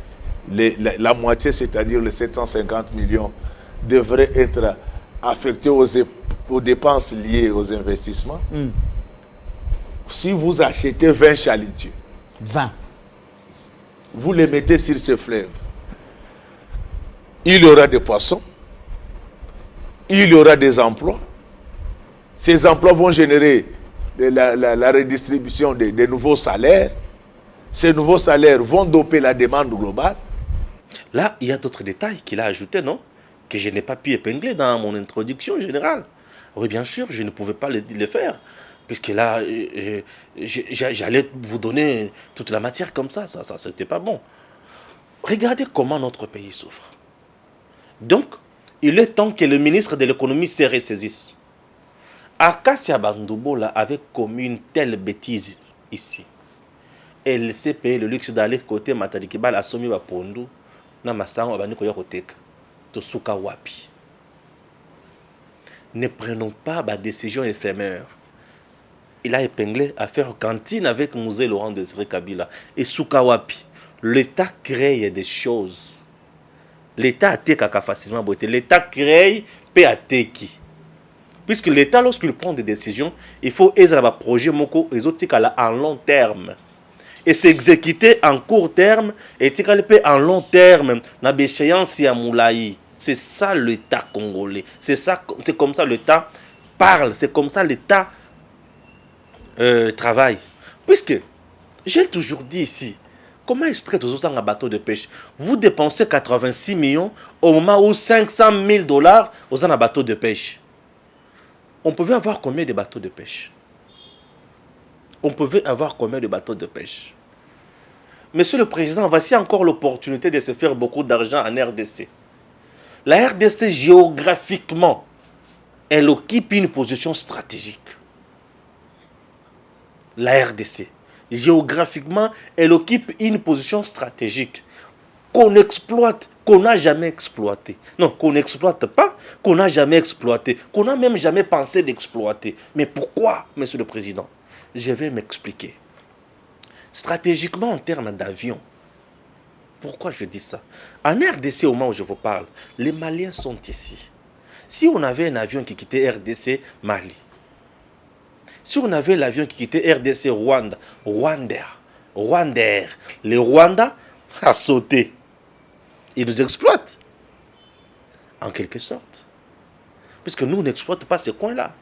la moitié, c'est-à-dire les 750 millions, devrait être affectée aux dépenses liées aux investissements. Si vous achetez 20 chalutiers, 20, vous les mettez sur ce fleuve, il y aura des poissons, il y aura des emplois. Ces emplois vont générer la redistribution des nouveaux salaires. Ces nouveaux salaires vont doper la demande globale. Là, il y a d'autres détails qu'il a ajoutés, non? Que je n'ai pas pu épingler dans mon introduction générale. Oui, bien sûr, je ne pouvais pas le faire. Puisque là, j'allais vous donner toute la matière comme ça c'était pas bon. Regardez comment notre pays souffre. Donc, il est temps que le ministre de l'économie se ressaisisse. Acacia Bandoubola avait commis une telle bêtise ici. Elle s'est payé le luxe d'aller côté Matadikibal à Somi Bapondu, na Masango Abanikoya Koteka, Tosuka Wapi. Ne prenons pas la décision éphémère. Il a épinglé à faire cantine avec Mosée Laurent Désiré Kabila. Et Soukawapi, l'État crée des choses. L'État a teka facilement beauté. L'État crée PATeki. Puisque l'État, lorsqu'il prend des décisions, il faut aider un projet moko en long terme. Et s'exécuter en court terme et en long terme. Na béchéance ya moulaï. C'est ça l'État congolais. C'est comme ça l'État parle, c'est comme ça l'État travaille. Puisque, j'ai toujours dit ici, comment expliquer tous un bateau de pêche? Vous dépensez 86 millions au moment où 500 000 dollars aux un bateau de pêche. On pouvait avoir combien de bateaux de pêche? On pouvait avoir combien de bateaux de pêche? Monsieur le Président, voici encore l'opportunité de se faire beaucoup d'argent en RDC. La RDC, géographiquement, elle occupe une position stratégique. La RDC, géographiquement, elle occupe une position stratégique qu'on exploite, qu'on n'a jamais exploité. Non, qu'on n'exploite pas, qu'on n'a jamais exploité, qu'on n'a même jamais pensé d'exploiter. Mais pourquoi, Monsieur le Président? Je vais m'expliquer. Stratégiquement, en termes d'avion, pourquoi je dis ça? En RDC, au moment où je vous parle, les Maliens sont ici. Si on avait un avion qui quittait RDC, Mali. Si on avait l'avion qui quittait RDC, Rwanda, Rwandair, les Rwandais a sauté. Ils nous exploitent. En quelque sorte. Puisque nous, on n'exploite pas ces coins-là.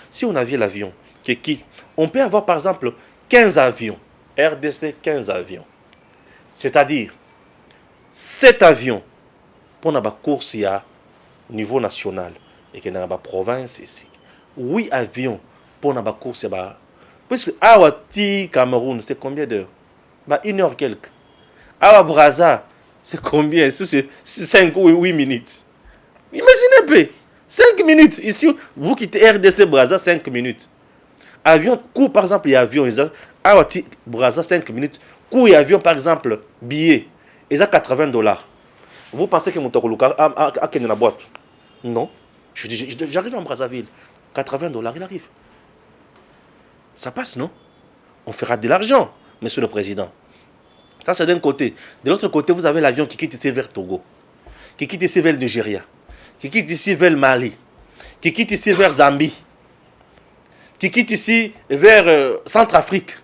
Si on avait l'avion qui... On peut avoir, par exemple, 15 avions. RDC, 15 avions. C'est-à-dire, 7 avions pour la course il y a au niveau national et que dans la province ici. 8 avions pour la course il y a puisque Awati Cameroun c'est combien d'heures? 1 heure quelque. Awa Brazza c'est combien? C'est 5 ou 8 minutes. Imaginez peu. 5 minutes ici vous quittez RDC Brazza 5 minutes. Avion coût par exemple il y a avion Awati Brazza 5 minutes. Coût et avion par exemple billet ils ont 80 dollars. Vous pensez que mon tokoluka a quelle la boîte? Non. J'arrive en Brazzaville. 80 dollars, il arrive. Ça passe, non? On fera de l'argent, Monsieur le Président. Ça, c'est d'un côté. De l'autre côté, vous avez l'avion qui quitte ici vers Togo, qui quitte ici vers le Nigeria, qui quitte ici vers le Mali, qui quitte ici vers Zambie, qui quitte ici vers Centrafrique.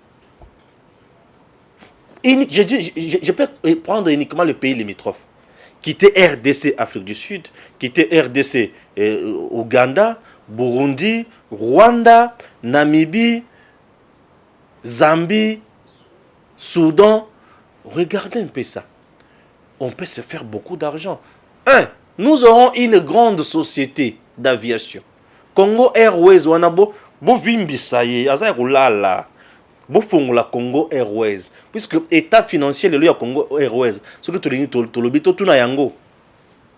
Je peux prendre uniquement le pays limitrophe. Quitter RDC, Afrique du Sud, quitter RDC, Ouganda, Burundi, Rwanda, Namibie, Zambie, Soudan. Regardez un peu ça. On peut se faire beaucoup d'argent. Nous aurons une grande société d'aviation. Congo Airways, Wanabo, Bovimbi, ça y est, Azaïroulala. La Congo Airways, puisque l'état financier de l'Union Congo Airways, ce que tu dis, tu l'obito tout na yango,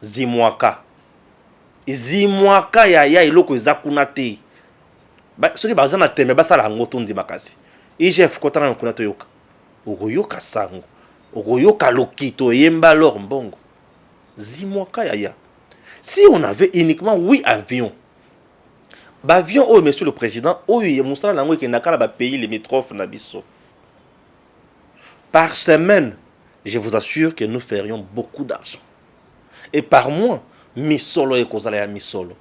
Zimwaka ya iloko zakunate, ce qui bazana teme basa la yango tondi makasi, IGF kotana na kunato yoka, ogoyoka sango, ogoyoka lokito yemba lor mbongo, Zimwaka ya. Si on avait uniquement 8 avions. Avion, oh, Monsieur le Président, pays limitrophes nabiso. Par semaine, je vous assure que nous ferions beaucoup d'argent. Et par mois, mi solo et kozala ya mi solo.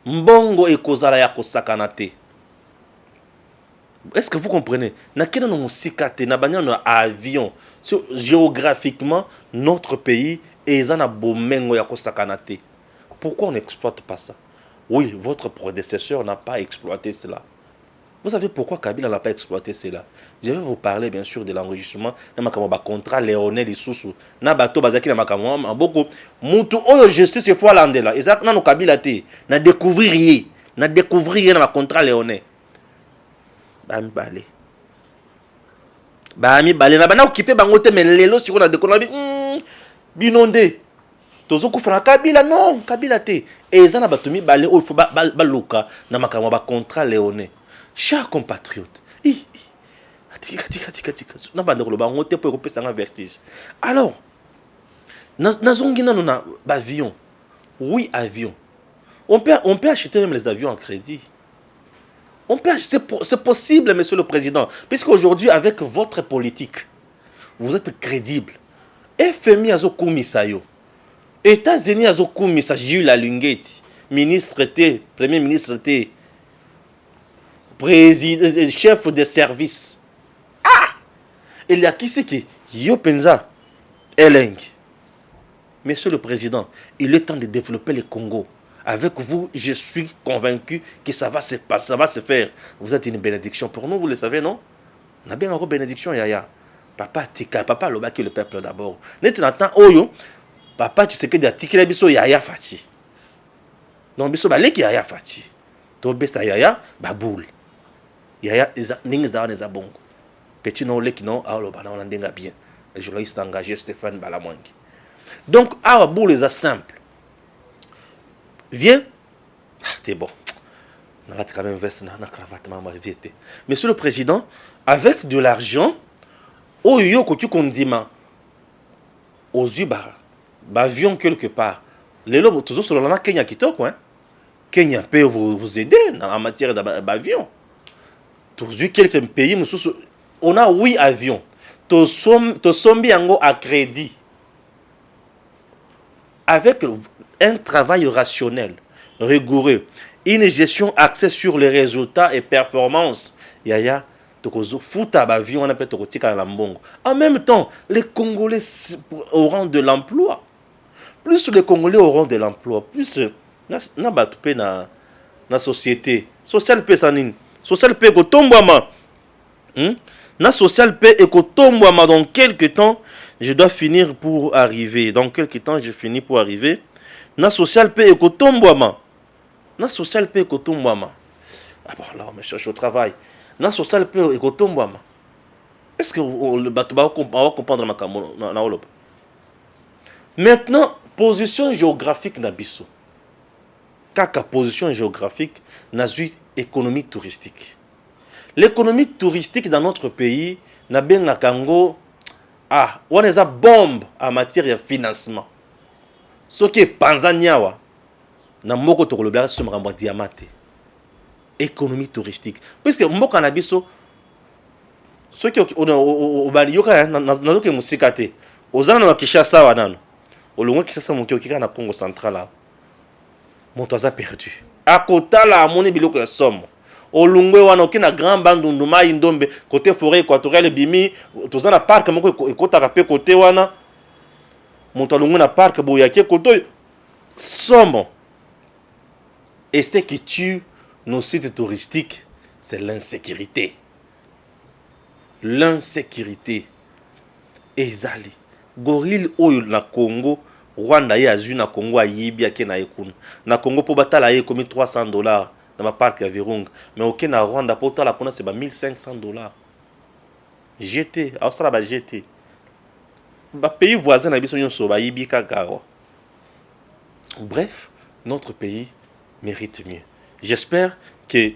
Mbongo et kozala ya kosakanate. Est-ce que vous comprenez? Na kena no musikate na banya no avion. Géographiquement, notre pays est en abomengo ya kosakanate. Pourquoi on n'exploite pas ça? Oui, votre prédécesseur n'a pas exploité cela. Vous savez pourquoi Kabila n'a pas exploité cela? Je vais vous parler bien sûr de l'enregistrement de ma contrat Léonel Isusu. Na bato bazaki na makamwa beaucoup mutu oyo justice fois landela. Ezak na no Kabila te na découvrir na ma contrat Léonel. Bami balé na bana occupé bango te mais lelo si on a découvert binondé. Tozo kufana Kabila non, Kabila te. Et zana batumi balé o faut baluka na makamwa ba contrat Léonel. Chers compatriotes, alors, avion. Oui, avion. On peut acheter même les avions en crédit. C'est possible, Monsieur le Président, puisqu'aujourd'hui, avec votre politique, vous êtes crédible. FMI Azokumisayo, États-Unis Azokumisa, Jules Alungeti, ministre T, Premier ministre T. Président, chef de service. Il y a qui c'est qui? Yopenza, Eleng. Monsieur le Président, il est temps de développer le Congo Avec vous, je suis convaincu que ça va se passer, ça va se faire. Vous êtes une bénédiction pour nous, vous le savez, non? On a bien une bénédiction, Yaya. Papa tika, papa loba qui le peuple d'abord. Net n'attend oyo, papa tu sais que des tikila biso Yaya fati. Donc biso baleki Yaya fati. To besa Yaya baboul. Yaya ningi za wana za bongo. Petit non leki non aloba na on ndenga bien. Le journaliste engagé Stéphane Balamwangi. Donc awa boule est simple. Viens. Ah, t'es bon. On a quand même veste na cravate maman viete. Monsieur le président, avec de l'argent oyo ko tu kondima aux yeux avion quelque part. Les lobes toujours sur la Kenya kitoko hein. Kenya peut vous aider en matière d'avion. Toujours quelques pays on a 8 avions. To sombi yango à crédit. Avec un travail rationnel, rigoureux, une gestion axée sur les résultats et performances. Yaya, avion, on appelle en même temps, les Congolais auront de l'emploi. Plus les Congolais auront de l'emploi, plus na société. Social paix sanine. Social paix kotombama. Na social paix et kotombama dans quelques temps. Je dois finir pour arriver. Dans quelques temps, je finis pour arriver. Na social paix et kotombama. Na social paix et kotombama. Ah bon, là, on me cherche au travail. Na social paix et kotombama. Est-ce que le bateau va comprendre ma Europe? Maintenant, position géographique na biso. Kaka position géographique na zui économie touristique. L'économie touristique dans notre pays na bien na Kango. Ah, on a bombe en matière de financement. Ce qui est Panzaniawa, na moko to kolobela so makambo diamate. Économie touristique. Puisque moko na biso ce qui au bali yoka na zoke musikate. Ozana na Kinshasa wa nano. Olongo Kinshasa moki okika na Congo central là. Moto a perdu. À côté là amoni biloko ya somme. Olungwe wana okina grand bandundu mai ndombe côté forêt équatoriale bimi tozana parc moko ekota pe côté wana moto alungwe na parc boyake côté somme. Et ce qui tue nos sites touristiques, c'est l'insécurité. L'insécurité. Ezali gorille oyo na Congo Rwanda ya azu na Congo ayibi ake na ekuna na Congo po batala ye komi $300 dans ma parc ya Virunga mais ok na Rwanda po tala kuna c'est ba $1,500 GT alors ça ba GT ba pays voisin na biso nyonso ba yibi kaka. Bref, notre pays mérite mieux. J'espère que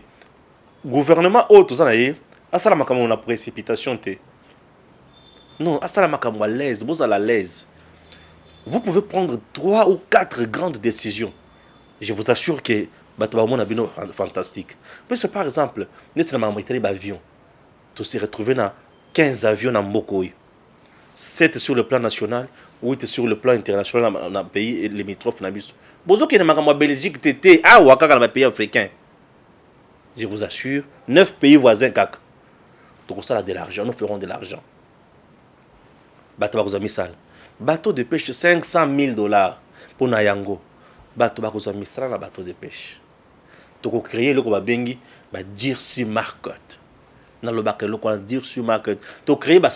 gouvernement autre ça na ye asala makambo na précipitation te. Non, asala makambo à l'aise, vous à la l'aise. Vous pouvez prendre 3 ou 4 grandes décisions. Je vous assure que Batouamon a bien fantastique. Mais c'est par exemple, nous avons un avion. Tu se retrouves dans 15 avions dans Mbokoy. 7 sur le plan national, 8 sur le plan international dans le pays limitrophe. Bozo qui est en Belgique, TT, ah, ou dans les pays africains. Je vous assure, 9 pays voisins. Donc ça a de l'argent, nous ferons de l'argent. Bateau de pêche $500,000 pour Nayango. Bateau de pêche. Donc créer le comme bengi ba dire sur market. Dans le bac le quoi dire sur market. Donc créer ba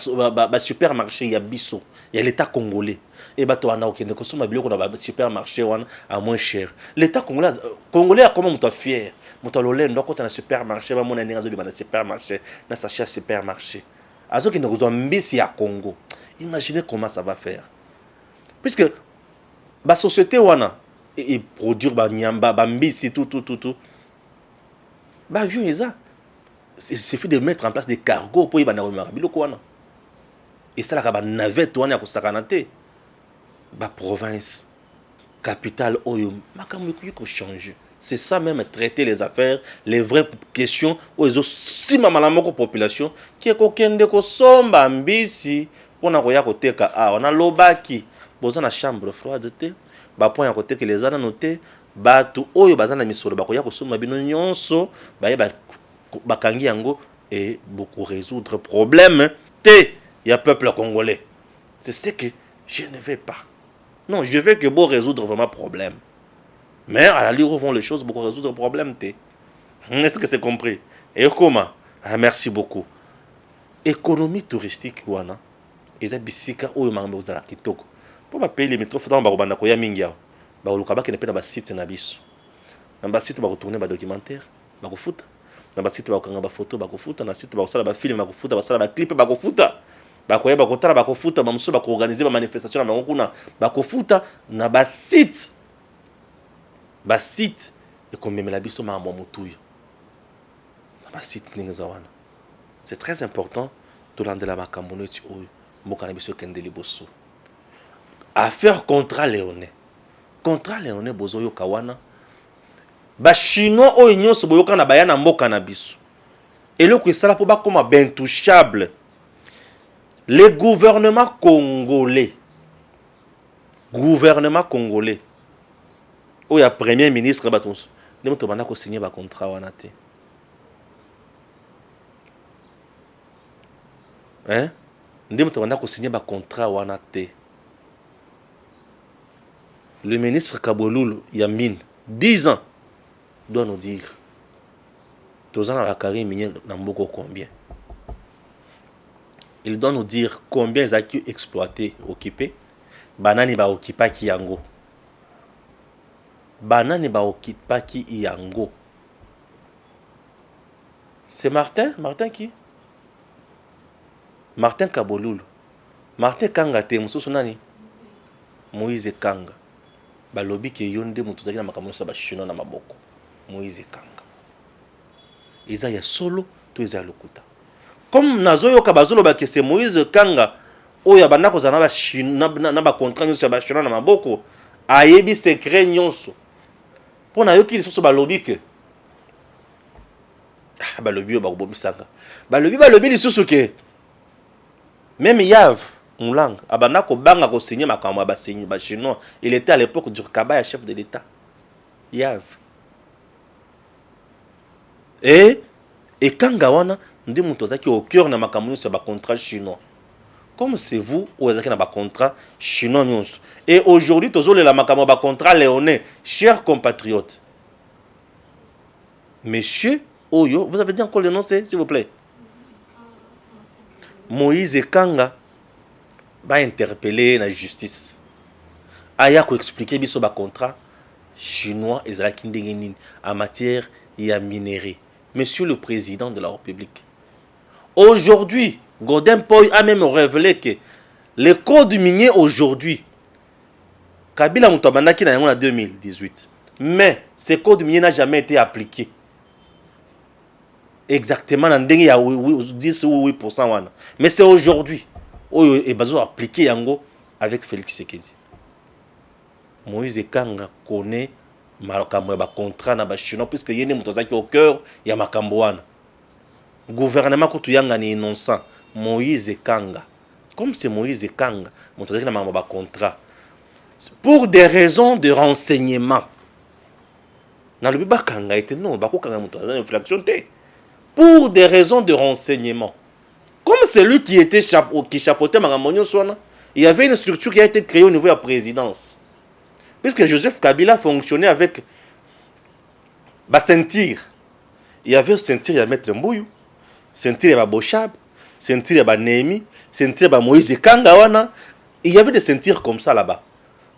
supermarché ya biso, il y a l'état congolais. Et bateau ana ok ne consomme biloko na ba supermarché wana à moins cher. L'état congolais a comment muta fier. Muta lolendo ko ta na supermarché ba mona ninga zo ba na supermarché, na sachet supermarché. Azo qui ne ko mbisi ya Congo. Imaginez comment ça va faire. Puisque la société wana et produire ba nyamba ba mbisi tout. Ba avion eza. Il suffit de mettre en place des cargos pour y ba na biloko wana. Et ça la ba navette wana ko sakanate. Ba province capitale oyo makambo ko changer. C'est ça même traiter les affaires, les vraies questions où ils ont si malamoko population qui est kokende ko somba mbisi. On a koya koteka on a lobaki boza na chambre froide te ba point ya koteka les ana noté batu oyo bazana misolo ba koya kosoma bino nyonso ba kangi yango et beaucoup résoudre problème te ya peuple congolais. C'est ce que je ne veux pas. Non, je veux que bon résoudre vraiment problème. Mais à la lire vont les choses pour résoudre le problème. Est-ce que c'est compris? Et comment? Merci beaucoup. Économie touristique, wana. Ils ont bisika ou mambo za la kitoko. Pour pas payer les métros, faut d'abord banda koya mingia. Ba olukaba qui ne peut pas site na biso. Na site ba retourner ba documentaire, ba ko futa. Na site ba kanga ba photo, ba ko futa. Na site ba sala ba film, ba ko futa, ba sala ba clip, ba ko futa. Bakoye bakotala bakofuta bamuso bakoorganiser ba manifestation na bango kuna bakofuta na ba site ekomemela biso mambo mutuyo na ba site ninga za wana. C'est très important tolandela makambo neti oyo mboka na biso kende liboso. Affaire contrat léonais bozo yoka wana ba chinois oyo nyonso boyoka na bayana mboka na biso eloko esala po bakoma bentouchable. Le gouvernement congolais, où il y a premier ministre, il a signé un contrat. Hein? Il a signé un contrat. Le ministre Kaboloul Yamine, 10 ans, doit nous dire. Tous ans, la carrière minière dans beaucoup combien? Il doit nous dire combien ils ont exploité, occupé. Banani ba occupa ki yango. C'est Martin qui? Martin Kaboloul. Martin Kanga te mususu nani? Moïse Kanga. Balobi ke yonde mutuzaki na makambo sa ba chino na maboko. Moïse Kanga. Ils ya solo to ils lokuta. Comme nazoyo kabazolo ba que c'est Moïse Kanga oya bana ko zana ba chino na ba contrat nyonso ba chino na maboko ayebi secret nyonso. Pona yoki lisusu balobi ke balobi ba kobomisanga. Balobi lisusu ke même Yav Moulang abana ko banga ko signer makambo ba signer ba chinois, il était à l'époque du Kabaya chef de l'état. Yav. Et Kanga wana ndi mutozaki au cœur na makambo sur ba contrat chinois. Comme c'est vous ou ezaki na ba contrat chinois nyonso. Et aujourd'hui tozole la makambo ba contrat léonais, chers compatriotes. Monsieur Oyo, vous avez dit encore le nom, s'il vous plaît. Moïse Kanga va interpeller la justice. Aya ko expliquer biso ba contrat chinois ezalaki ndenge nini en matière ya minerai. Monsieur le Président de la République. Aujourd'hui, Godin Poy a même révélé que le code minier aujourd'hui, Kabila Moutabandaki n'a en 2018. Mais ce code minier n'a jamais été appliqué. Exactement, il y a 10 ou 8%. Mais c'est aujourd'hui. Il y a appliqué Yango avec Félix Sekedi. Moïse Kanga connaît le contrat na Chinois puisque y a des gens au cœur, il y a Makambouane. Gouvernement Koutuyanga est innocent. Moïse Kanga. Comme c'est Moïse Kanga, il y a un contrat. Pour des raisons de renseignement. Dans le Biba Kanga était non, pour des raisons de renseignement. Comme c'est lui qui était qui chapeautait Magamonio Swana, il y avait une structure qui a été créée au niveau de la présidence. Puisque Joseph Kabila fonctionnait avec Sentir. Il y avait Sentir, il y a Maître Mbouyou, Sentir, il y a Bochab, Sentir, il y a Némi, Sentir, il y a Moïse Kangawana. Il y avait des Sentir comme ça là-bas.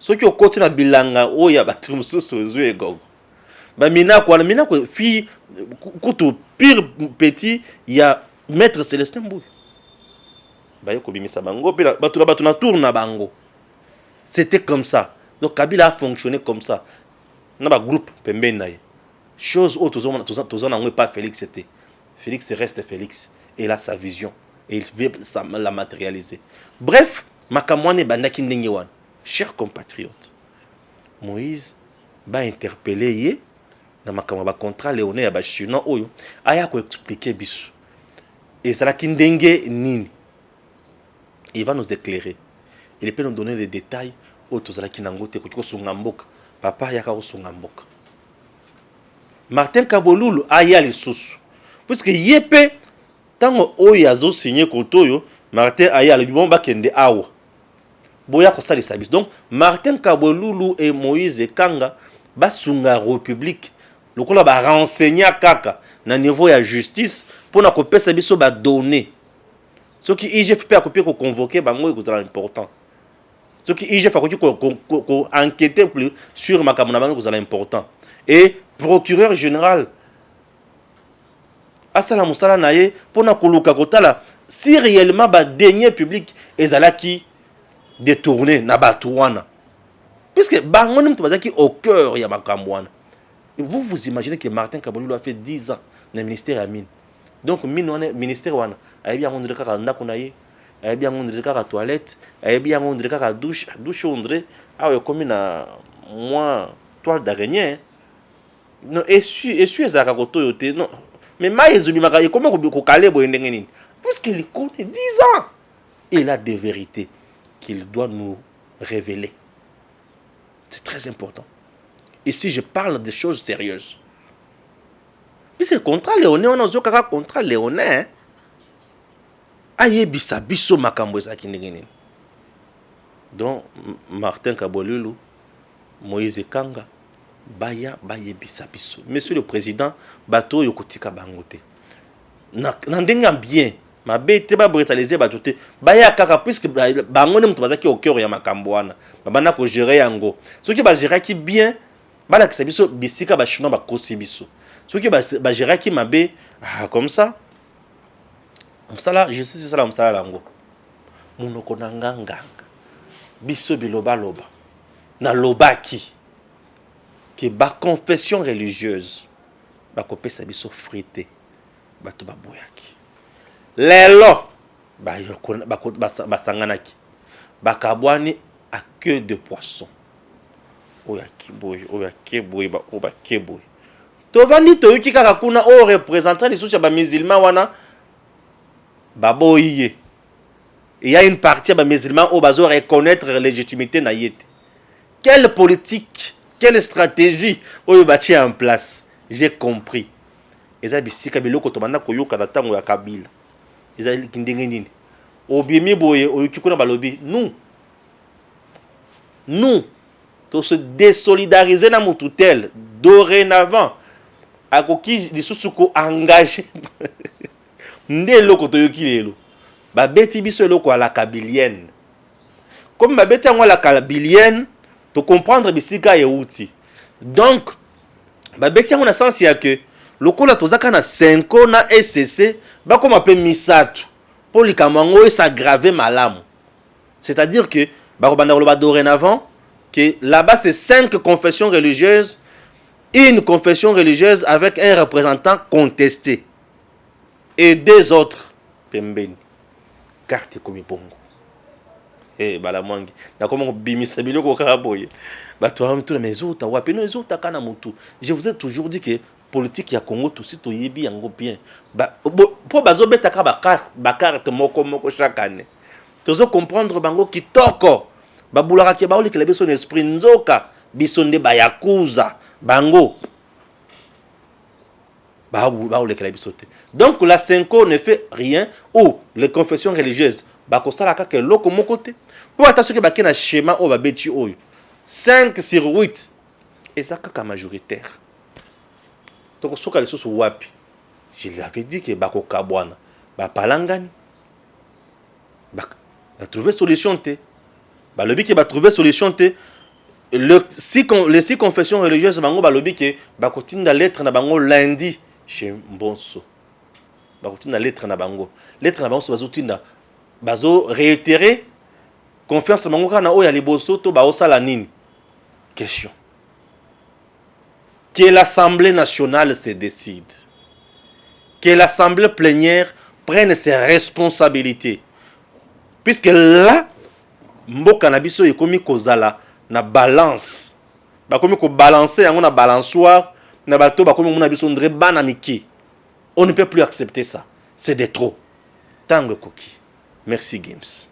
Ceux qui ont continué à Bilanga, oh, il y a Batumso, Sozu et Gog. Mina quoi, fille, couteau pire petit, il y a Maître Célestin Mbouy. C'était comme ça. Donc Kabila a fonctionné comme ça. Dans le groupe Pembenaye. Chose où tous n'ont pas Félix c'était. Félix reste Félix. Et il a sa vision. Et il veut la matérialiser. Bref, Makamwane Bandaki Ndengewan. Chers compatriotes, Moïse va interpeller dans ma contrat léonais à Chinois Oyo. Aya ko expliquer bisu. Et ça la kindenge nini. Il va nous éclairer. Il peut nous donner les détails. Papa yaka osungamboka. Martin Kaboloul aya lisusu. Puisque yepe tango oyo azo signé kotoyo, Martin aya le bon bakende awa. Boya ko sali sabis. Donc Martin Kaboloul et Moïse Kanga basunga république lokola ba renseigner kaka na niveau ya justice pour na kopesa biso ba donner ce qui IGF a copié ko convoquer bango est important ce qui IGF a copié ko enquêter plus sur makamuna bango est important et procureur général asala musala naye pour na koluka kotala si réellement ba denier public ezalaki détourné na batouana puisque bango nimtu bazaki au cœur ya makamwana. Vous vous imaginez que Martin Kabolulu a fait 10 ans dans le ministère à mine. Donc, le ministère, il y a bien un de il y a bien un de toilette, il y a bien un de douche, comme moi, toile d'araignée. Non, essuie les aragoto, non. Mais Maïzoumi Makaye, comment vous calez, puisqu'il connaît 10 ans. Il a des vérités qu'il doit nous révéler. C'est très important. Ici, je parle de choses sérieuses. Puis c'est contrat léonais, on a un contrat léonais. Aïe, bisa, biso, makambo, ça qui n'est. Donc, Martin Kabolulu, Moïse Kanga, Baya, bisa, biso. Monsieur le Président, bateau yokotika bangote. N'endenga bien. Ma bête ba brutaliser batote. Baya kaka, puisque bangone mtubazaki au cœur ya makambo wana. Babana ko gérer yango. Ce qui va gérer qui bien. Bala ki sabiso bisika ba chinois ba kosi biso. Ce qui ba gérer qui mabe comme ça. Msala je sais c'est ça la msala lango. Munoko nanganga. Biso biloba loba. Na lobaki. Ki ba confession religieuse. Ba kopesa biso frité. Ba to ba boyaki. Lelo ba yokona ba sanganaki. Ba kabwani à queue de poisson. Oya kiboy ba oba kiboy. Tovandi toyuki kaka kuna o représentant des souches ba musulmans wana ba boyiye. Il y a une partie ba musulmans au bazo reconnaître la légitimité na yete. Quelle politique, quelle stratégie oyo bati en place? J'ai compris. Eza bisika biloko to banda koyoka na tango ya Kabila. Eza kindenge nini? Obiemi boye oyuki kuna balobi nous pour se désolidariser dans mon tutelle dorénavant à qui les sous-souko engagé ndé loko toyoki lelo ba beti biso loko à la kabilienne comme ba beti ngwa la kabilienne to comprendre bisika ya outi donc ba beti ngwa na sens ya que lokola tozaka na 5 ans na SCC ba comme appel misatu pour les kamango s'aggraver malamu c'est-à-dire que ba dorénavant que là-bas c'est 5 confessions religieuses, une confession religieuse avec un représentant contesté et 2 autres pembeni carte comme bongo eh balamangi na comment bimisa biloko karaboye bato amtu na mezuta wapi no ezuta kana mutu. Je vous ai toujours dit que politique ya Congo tout sito yebi yango bien ba po bazo betaka ba carte moko chaque année tozo comprendre bango kitoko babulaka ke baoli kele biso esprit nzoka biso nde bayakuza bango baoli kele biso te. Donc la Senko ne fait rien ou les confessions religieuses bakosala kaka loko moko te po ata soki bakena schéma o babeti oyo 5 sur 8 eza kaka majoritaire. Donc soka les sous wapi je l'avais dit que bakokabwana bapalangani ba trouver solution te. Bah, le but qui va trouver solution te les 6 confessions religieuses bango ba lobi ke ba kotinda lettre na bango lundi chez Mbonso ba kotinda lettre na bango bazo tinda bazo réitérer confiance bango kana o ya liboso to ba osala nini question que l'Assemblée nationale se décide, que l'Assemblée plénière prenne ses responsabilités, puisque là mboka na biso ekomi kozala na balance bakomi ko balancer yango na balançoire na bato bakomi mona biso ndre bana miki. On ne peut plus accepter ça, c'est de trop tango koki. Merci Games.